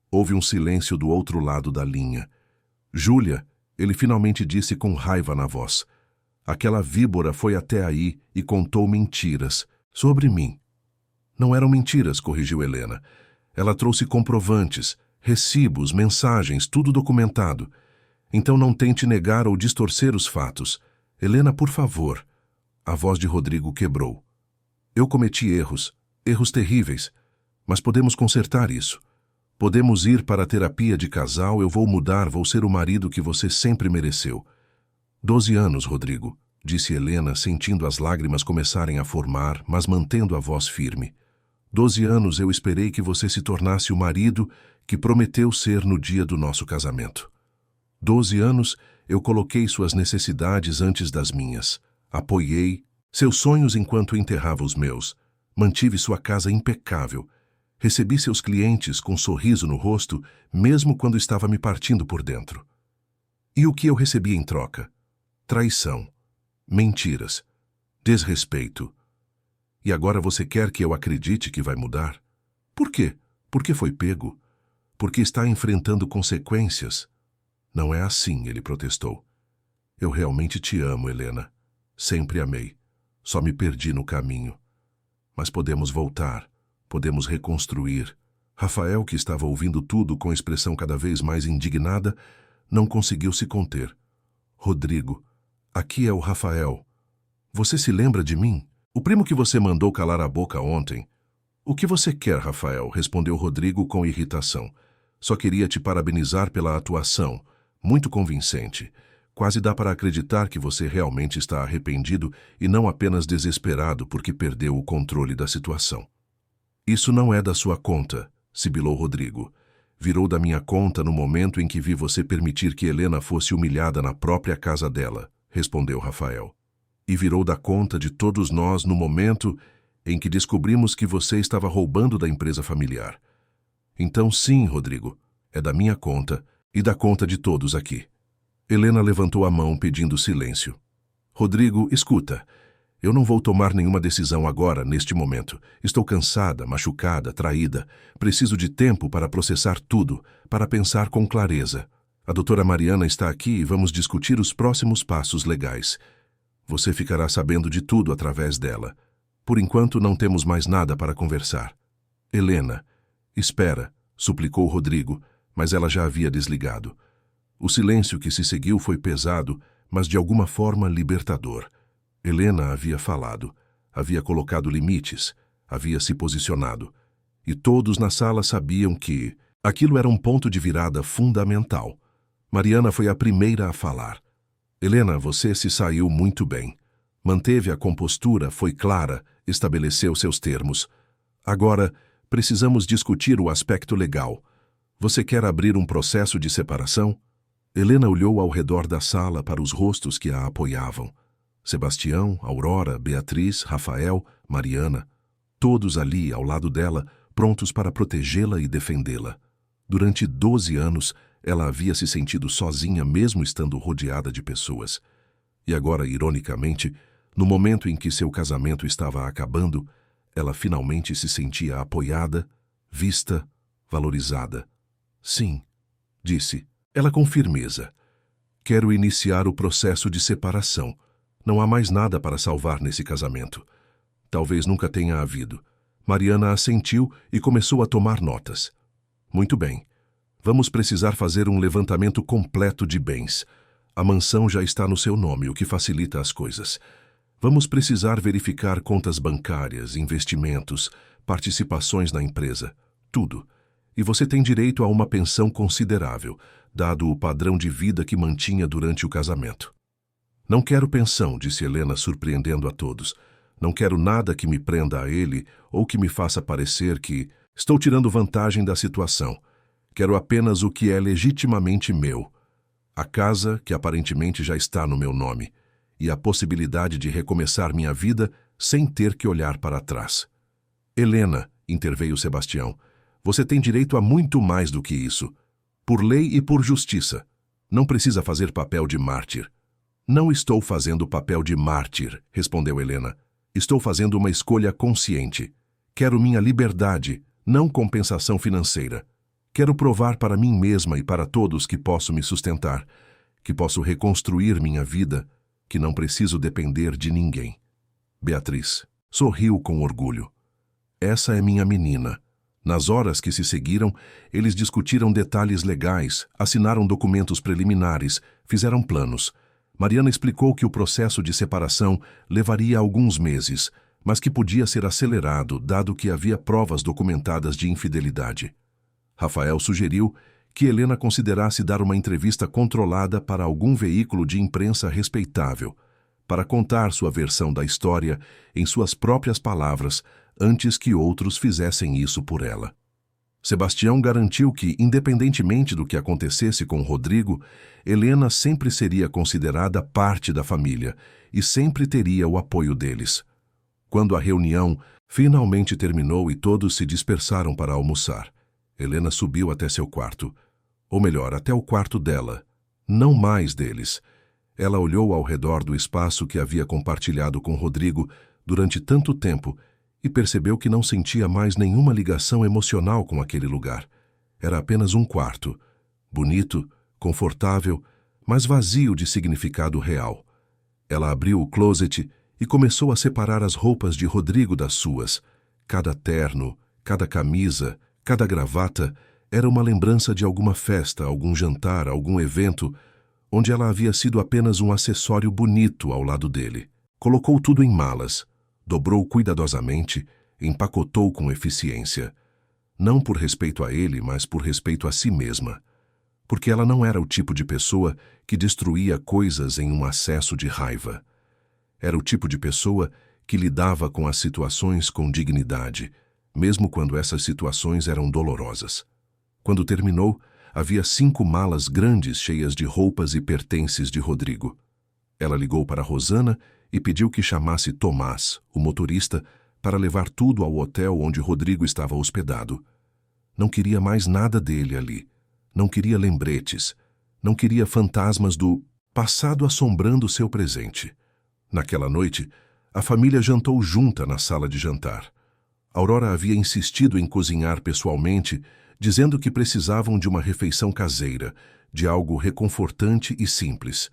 Houve um silêncio do outro lado da linha. Júlia, ele finalmente disse com raiva na voz. Aquela víbora foi até aí e contou mentiras sobre mim. Não eram mentiras, corrigiu Helena. Ela trouxe comprovantes, recibos, mensagens, tudo documentado. Então não tente negar ou distorcer os fatos. Helena, por favor. A voz de Rodrigo quebrou. Eu cometi erros terríveis, mas podemos consertar isso. Podemos ir para a terapia de casal, eu vou mudar, vou ser o marido que você sempre mereceu. 12 anos, Rodrigo, disse Helena, sentindo as lágrimas começarem a formar, mas mantendo a voz firme. 12 anos eu esperei que você se tornasse o marido que prometeu ser no dia do nosso casamento. 12 anos eu coloquei suas necessidades antes das minhas. Apoiei seus sonhos enquanto enterrava os meus. Mantive sua casa impecável. Recebi seus clientes com um sorriso no rosto, mesmo quando estava me partindo por dentro. E o que eu recebi em troca? Traição, mentiras, desrespeito. E agora você quer que eu acredite que vai mudar? Por quê? Porque foi pego? Porque está enfrentando consequências? Não é assim, ele protestou. Eu realmente te amo, Helena. Sempre amei. Só me perdi no caminho. Mas podemos voltar. Podemos reconstruir. Rafael, que estava ouvindo tudo com expressão cada vez mais indignada, não conseguiu se conter. Rodrigo, aqui é o Rafael. Você se lembra de mim? O primo que você mandou calar a boca ontem. O que você quer, Rafael? Respondeu Rodrigo com irritação. Só queria te parabenizar pela atuação. Muito convincente. Quase dá para acreditar que você realmente está arrependido e não apenas desesperado porque perdeu o controle da situação. Isso não é da sua conta, sibilou Rodrigo. Virou da minha conta no momento em que vi você permitir que Helena fosse humilhada na própria casa dela, respondeu Rafael. E virou da conta de todos nós no momento em que descobrimos que você estava roubando da empresa familiar. Então sim, Rodrigo, é da minha conta e da conta de todos aqui. Helena levantou a mão pedindo silêncio. Rodrigo, escuta. Eu não vou tomar nenhuma decisão agora, neste momento. Estou cansada, machucada, traída. Preciso de tempo para processar tudo, para pensar com clareza. A doutora Mariana está aqui e vamos discutir os próximos passos legais. Você ficará sabendo de tudo através dela. Por enquanto, não temos mais nada para conversar. Helena, espera, suplicou Rodrigo, mas ela já havia desligado. O silêncio que se seguiu foi pesado, mas de alguma forma libertador. Helena havia falado, havia colocado limites, havia se posicionado. E todos na sala sabiam que aquilo era um ponto de virada fundamental. Mariana foi a primeira a falar. Helena, você se saiu muito bem. Manteve a compostura, foi clara, estabeleceu seus termos. Agora, precisamos discutir o aspecto legal. Você quer abrir um processo de separação? Helena olhou ao redor da sala para os rostos que a apoiavam. Sebastião, Aurora, Beatriz, Rafael, Mariana, todos ali ao lado dela, prontos para protegê-la e defendê-la. Durante 12 anos, ela havia se sentido sozinha mesmo estando rodeada de pessoas. E agora, ironicamente, no momento em que seu casamento estava acabando, ela finalmente se sentia apoiada, vista, valorizada. Sim, disse, ela com firmeza. Quero iniciar o processo de separação. Não há mais nada para salvar nesse casamento. Talvez nunca tenha havido. Mariana assentiu e começou a tomar notas. Muito bem. Vamos precisar fazer um levantamento completo de bens. A mansão já está no seu nome, o que facilita as coisas. Vamos precisar verificar contas bancárias, investimentos, participações na empresa. Tudo. E você tem direito a uma pensão considerável, dado o padrão de vida que mantinha durante o casamento. Não quero pensão, disse Helena, surpreendendo a todos. Não quero nada que me prenda a ele ou que me faça parecer que estou tirando vantagem da situação. Quero apenas o que é legitimamente meu. A casa, que aparentemente já está no meu nome, e a possibilidade de recomeçar minha vida sem ter que olhar para trás. Helena, interveio Sebastião, você tem direito a muito mais do que isso. Por lei e por justiça. Não precisa fazer papel de mártir. Não estou fazendo papel de mártir, respondeu Helena. Estou fazendo uma escolha consciente. Quero minha liberdade, não compensação financeira. Quero provar para mim mesma e para todos que posso me sustentar, que posso reconstruir minha vida, que não preciso depender de ninguém. Beatriz sorriu com orgulho. Essa é minha menina. Nas horas que se seguiram, eles discutiram detalhes legais, assinaram documentos preliminares, fizeram planos. Mariana explicou que o processo de separação levaria alguns meses, mas que podia ser acelerado, dado que havia provas documentadas de infidelidade. Rafael sugeriu que Helena considerasse dar uma entrevista controlada para algum veículo de imprensa respeitável, para contar sua versão da história em suas próprias palavras, antes que outros fizessem isso por ela. Sebastião garantiu que, independentemente do que acontecesse com Rodrigo, Helena sempre seria considerada parte da família e sempre teria o apoio deles. Quando a reunião finalmente terminou e todos se dispersaram para almoçar, Helena subiu até seu quarto, ou melhor, até o quarto dela, não mais deles. Ela olhou ao redor do espaço que havia compartilhado com Rodrigo durante tanto tempo e percebeu que não sentia mais nenhuma ligação emocional com aquele lugar. Era apenas um quarto, bonito, confortável, mas vazio de significado real. Ela abriu o closet e começou a separar as roupas de Rodrigo das suas. Cada terno, cada camisa, cada gravata era uma lembrança de alguma festa, algum jantar, algum evento, onde ela havia sido apenas um acessório bonito ao lado dele. Colocou tudo em malas, dobrou cuidadosamente, empacotou com eficiência. Não por respeito a ele, mas por respeito a si mesma. Porque ela não era o tipo de pessoa que destruía coisas em um acesso de raiva. Era o tipo de pessoa que lidava com as situações com dignidade, mesmo quando essas situações eram dolorosas. Quando terminou, havia 5 malas grandes cheias de roupas e pertences de Rodrigo. Ela ligou para Rosana e pediu que chamasse Tomás, o motorista, para levar tudo ao hotel onde Rodrigo estava hospedado. Não queria mais nada dele ali. Não queria lembretes. Não queria fantasmas do passado assombrando seu presente. Naquela noite, a família jantou junta na sala de jantar. Aurora havia insistido em cozinhar pessoalmente, dizendo que precisavam de uma refeição caseira, de algo reconfortante e simples.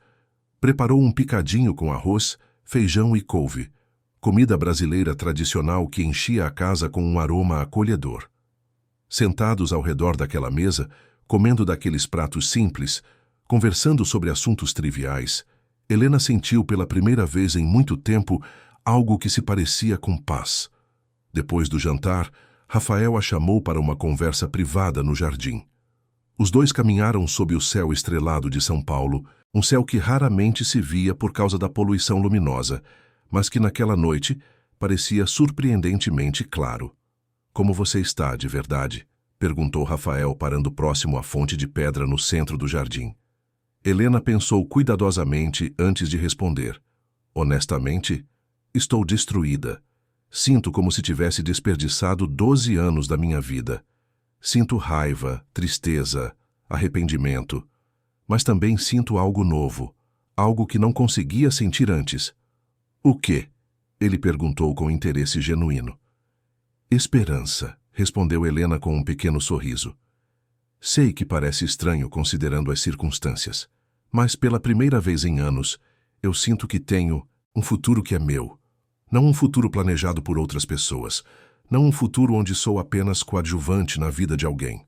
Preparou um picadinho com arroz, feijão e couve, comida brasileira tradicional que enchia a casa com um aroma acolhedor. Sentados ao redor daquela mesa, comendo daqueles pratos simples, conversando sobre assuntos triviais, Helena sentiu pela primeira vez em muito tempo algo que se parecia com paz. Depois do jantar, Rafael a chamou para uma conversa privada no jardim. Os dois caminharam sob o céu estrelado de São Paulo, um céu que raramente se via por causa da poluição luminosa, mas que naquela noite parecia surpreendentemente claro. "Como você está, de verdade?" perguntou Rafael, parando próximo à fonte de pedra no centro do jardim. Helena pensou cuidadosamente antes de responder. "Honestamente, estou destruída. Sinto como se tivesse desperdiçado 12 anos da minha vida. Sinto raiva, tristeza, arrependimento, mas também sinto algo novo, algo que não conseguia sentir antes." "O quê?" ele perguntou com interesse genuíno. "Esperança", respondeu Helena com um pequeno sorriso. "Sei que parece estranho considerando as circunstâncias, mas pela primeira vez em anos, eu sinto que tenho um futuro que é meu. Não um futuro planejado por outras pessoas, não um futuro onde sou apenas coadjuvante na vida de alguém.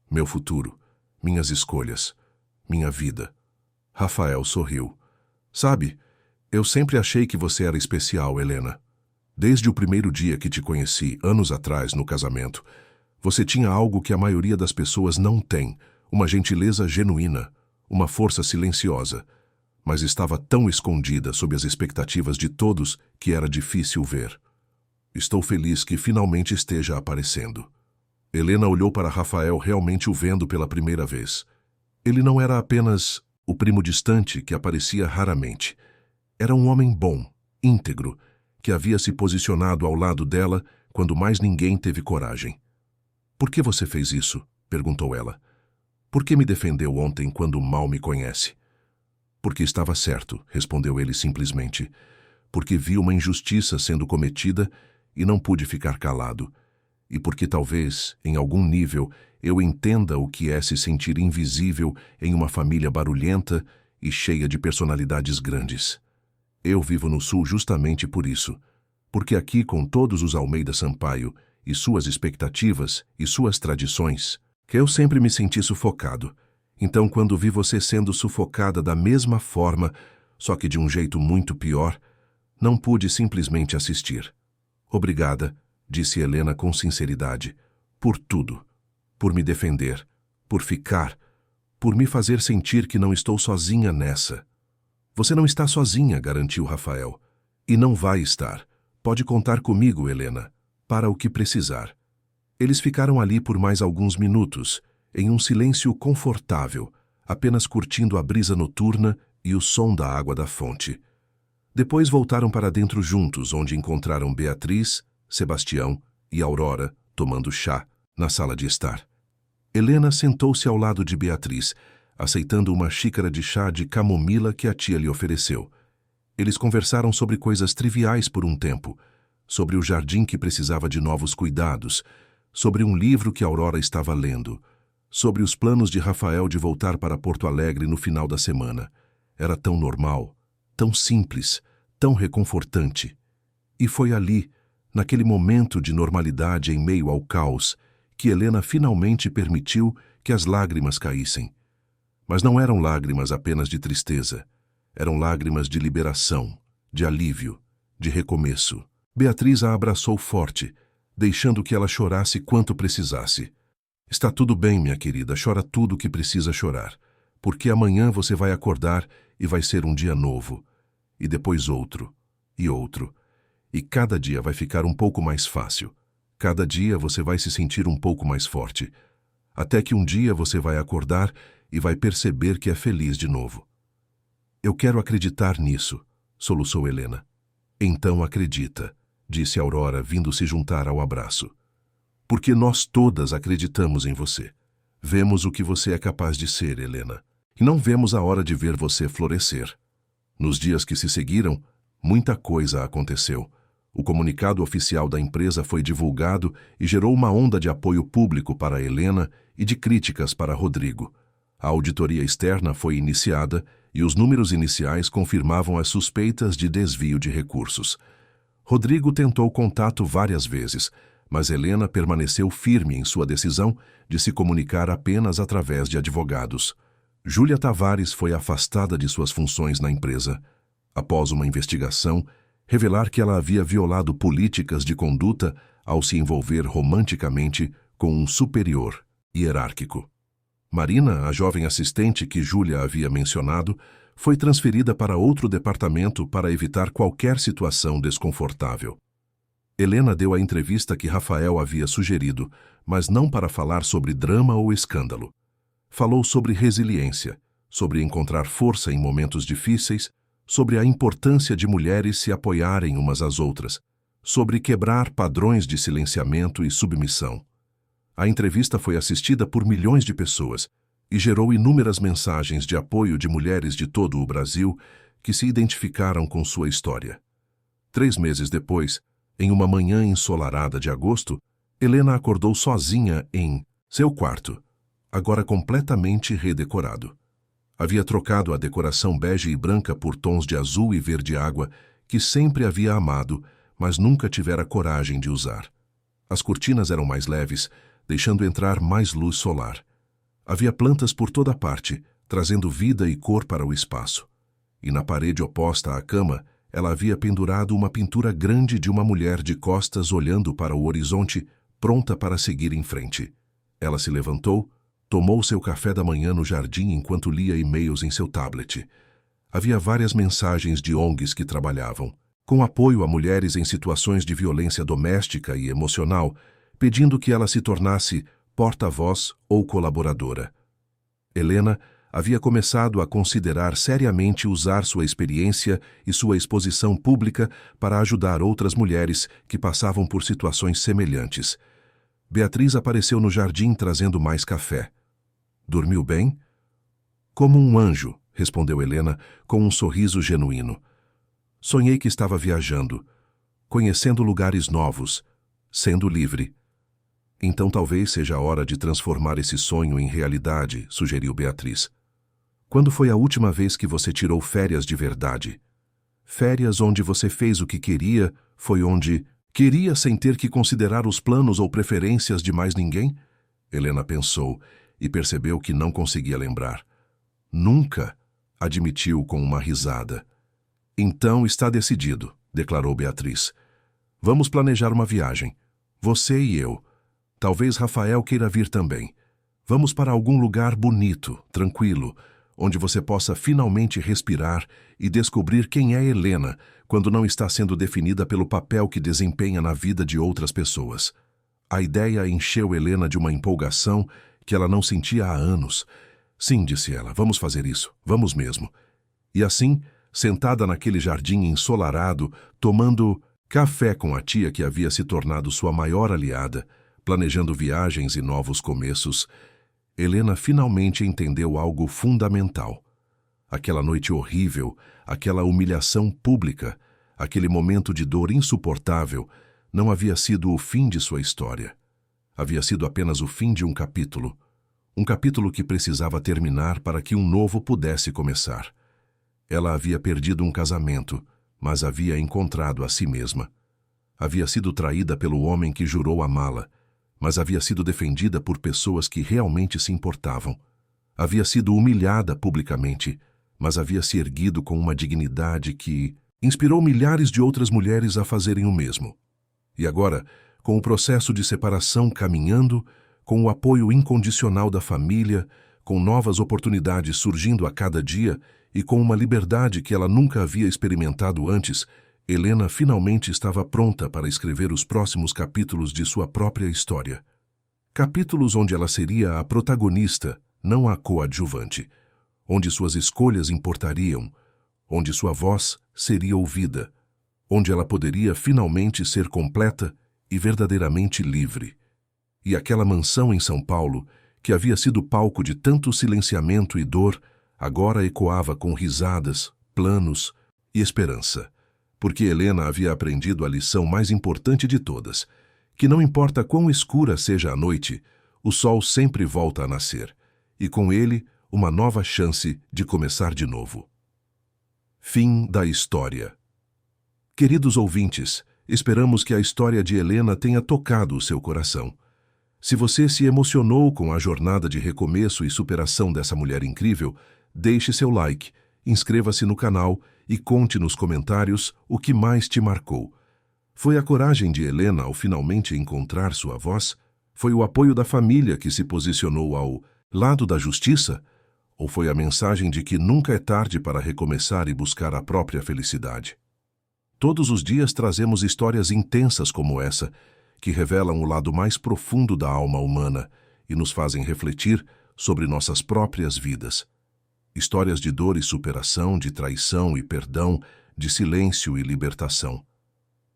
Meu futuro, minhas escolhas, minha vida." Rafael sorriu. "Sabe, eu sempre achei que você era especial, Helena. Desde o primeiro dia que te conheci, anos atrás, no casamento, você tinha algo que a maioria das pessoas não tem, uma gentileza genuína, uma força silenciosa. mas estava tão escondida sob as expectativas de todos que era difícil ver. Estou feliz que finalmente esteja aparecendo. Helena olhou para Rafael, realmente o vendo pela primeira vez. Ele não era apenas o primo distante que aparecia raramente. Era um homem bom, íntegro, que havia se posicionado ao lado dela quando mais ninguém teve coragem. "Por que você fez isso?" perguntou ela. "Por que me defendeu ontem quando mal me conhece?" "Porque estava certo", respondeu ele simplesmente. "Porque vi uma injustiça sendo cometida e não pude ficar calado. E porque talvez, em algum nível, eu entenda o que é se sentir invisível em uma família barulhenta e cheia de personalidades grandes. Eu vivo no Sul justamente por isso. Porque aqui, com todos os Almeida Sampaio, e suas expectativas e suas tradições, que eu sempre me senti sufocado. Então, quando vi você sendo sufocada da mesma forma, só que de um jeito muito pior, não pude simplesmente assistir. Obrigada, disse Helena com sinceridade, por tudo. Por me defender, por ficar, por me fazer sentir que não estou sozinha nessa. Você não está sozinha, garantiu Rafael. E não vai estar. Pode contar comigo, Helena, para o que precisar. Eles ficaram ali por mais alguns minutos, em um silêncio confortável, apenas curtindo a brisa noturna e o som da água da fonte. Depois voltaram para dentro juntos, onde encontraram Beatriz, Sebastião e Aurora tomando chá na sala de estar. Helena sentou-se ao lado de Beatriz, aceitando uma xícara de chá de camomila que a tia lhe ofereceu. Eles conversaram sobre coisas triviais por um tempo, sobre o jardim que precisava de novos cuidados, sobre um livro que Aurora estava lendo, sobre os planos de Rafael de voltar para Porto Alegre no final da semana. Era tão normal, tão simples, tão reconfortante. E foi ali, naquele momento de normalidade em meio ao caos, que Helena finalmente permitiu que as lágrimas caíssem. Mas não eram lágrimas apenas de tristeza. Eram lágrimas de liberação, de alívio, de recomeço. Beatriz a abraçou forte, deixando que ela chorasse quanto precisasse. Está tudo bem, minha querida, chora tudo o que precisa chorar, porque amanhã você vai acordar e vai ser um dia novo, e depois outro, e cada dia vai ficar um pouco mais fácil. Cada dia você vai se sentir um pouco mais forte, até que um dia você vai acordar e vai perceber que é feliz de novo. Eu quero acreditar nisso, soluçou Helena. Então acredita, disse Aurora, vindo se juntar ao abraço. Porque nós todas acreditamos em você. Vemos o que você é capaz de ser, Helena, e não vemos a hora de ver você florescer. Nos dias que se seguiram, muita coisa aconteceu. O comunicado oficial da empresa foi divulgado e gerou uma onda de apoio público para Helena e de críticas para Rodrigo. A auditoria externa foi iniciada e os números iniciais confirmavam as suspeitas de desvio de recursos. Rodrigo tentou contato várias vezes, mas Helena permaneceu firme em sua decisão de se comunicar apenas através de advogados. Júlia Tavares foi afastada de suas funções na empresa. Após uma investigação, revelar que ela havia violado políticas de conduta ao se envolver romanticamente com um superior hierárquico. Marina, a jovem assistente que Júlia havia mencionado, foi transferida para outro departamento para evitar qualquer situação desconfortável. Helena deu a entrevista que Rafael havia sugerido, mas não para falar sobre drama ou escândalo. Falou sobre resiliência, sobre encontrar força em momentos difíceis, sobre a importância de mulheres se apoiarem umas às outras, sobre quebrar padrões de silenciamento e submissão. A entrevista foi assistida por milhões de pessoas e gerou inúmeras mensagens de apoio de mulheres de todo o Brasil que se identificaram com sua história. 3 meses depois, em uma manhã ensolarada de agosto, Helena acordou sozinha em seu quarto, agora completamente redecorado. Havia trocado a decoração bege e branca por tons de azul e verde-água que sempre havia amado, mas nunca tivera coragem de usar. As cortinas eram mais leves, deixando entrar mais luz solar. Havia plantas por toda parte, trazendo vida e cor para o espaço. E na parede oposta à cama, ela havia pendurado uma pintura grande de uma mulher de costas olhando para o horizonte, pronta para seguir em frente. Ela se levantou, tomou seu café da manhã no jardim enquanto lia e-mails em seu tablet. Havia várias mensagens de ONGs que trabalhavam, com apoio a mulheres em situações de violência doméstica e emocional, pedindo que ela se tornasse porta-voz ou colaboradora. Helena havia começado a considerar seriamente usar sua experiência e sua exposição pública para ajudar outras mulheres que passavam por situações semelhantes. Beatriz apareceu no jardim trazendo mais café. Dormiu bem? Como um anjo, respondeu Helena com um sorriso genuíno. Sonhei que estava viajando, conhecendo lugares novos, sendo livre. Então talvez seja a hora de transformar esse sonho em realidade, sugeriu Beatriz. Quando foi a última vez que você tirou férias de verdade? Férias onde você fez o que queria, foi onde queria sem ter que considerar os planos ou preferências de mais ninguém? Helena pensou e percebeu que não conseguia lembrar. Nunca, admitiu com uma risada. Então está decidido, declarou Beatriz. Vamos planejar uma viagem. Você e eu. Talvez Rafael queira vir também. Vamos para algum lugar bonito, tranquilo, onde você possa finalmente respirar e descobrir quem é Helena quando não está sendo definida pelo papel que desempenha na vida de outras pessoas. A ideia encheu Helena de uma empolgação que ela não sentia há anos. Sim, disse ela, vamos fazer isso, vamos mesmo. E assim, sentada naquele jardim ensolarado, tomando café com a tia que havia se tornado sua maior aliada, planejando viagens e novos começos, Helena finalmente entendeu algo fundamental. Aquela noite horrível, aquela humilhação pública, aquele momento de dor insuportável, não havia sido o fim de sua história. Havia sido apenas o fim de um capítulo que precisava terminar para que um novo pudesse começar. Ela havia perdido um casamento, mas havia encontrado a si mesma. Havia sido traída pelo homem que jurou amá-la, mas havia sido defendida por pessoas que realmente se importavam. Havia sido humilhada publicamente, mas havia se erguido com uma dignidade que inspirou milhares de outras mulheres a fazerem o mesmo. E agora, com o processo de separação caminhando, com o apoio incondicional da família, com novas oportunidades surgindo a cada dia e com uma liberdade que ela nunca havia experimentado antes, Helena finalmente estava pronta para escrever os próximos capítulos de sua própria história. Capítulos onde ela seria a protagonista, não a coadjuvante, onde suas escolhas importariam, onde sua voz seria ouvida, onde ela poderia finalmente ser completa e verdadeiramente livre. E aquela mansão em São Paulo, que havia sido palco de tanto silenciamento e dor, agora ecoava com risadas, planos e esperança. Porque Helena havia aprendido a lição mais importante de todas, que não importa quão escura seja a noite, o sol sempre volta a nascer, e com ele uma nova chance de começar de novo. Fim da história. Queridos ouvintes, esperamos que a história de Helena tenha tocado o seu coração. Se você se emocionou com a jornada de recomeço e superação dessa mulher incrível, deixe seu like, inscreva-se no canal e conte nos comentários o que mais te marcou. Foi a coragem de Helena ao finalmente encontrar sua voz? Foi o apoio da família que se posicionou ao lado da justiça? Ou foi a mensagem de que nunca é tarde para recomeçar e buscar a própria felicidade? Todos os dias trazemos histórias intensas como essa, que revelam o lado mais profundo da alma humana e nos fazem refletir sobre nossas próprias vidas. Histórias de dor e superação, de traição e perdão, de silêncio e libertação.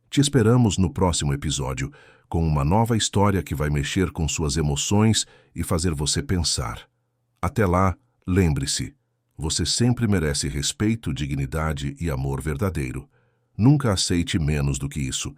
Te esperamos no próximo episódio, com uma nova história que vai mexer com suas emoções e fazer você pensar. Até lá, lembre-se, você sempre merece respeito, dignidade e amor verdadeiro. Nunca aceite menos do que isso.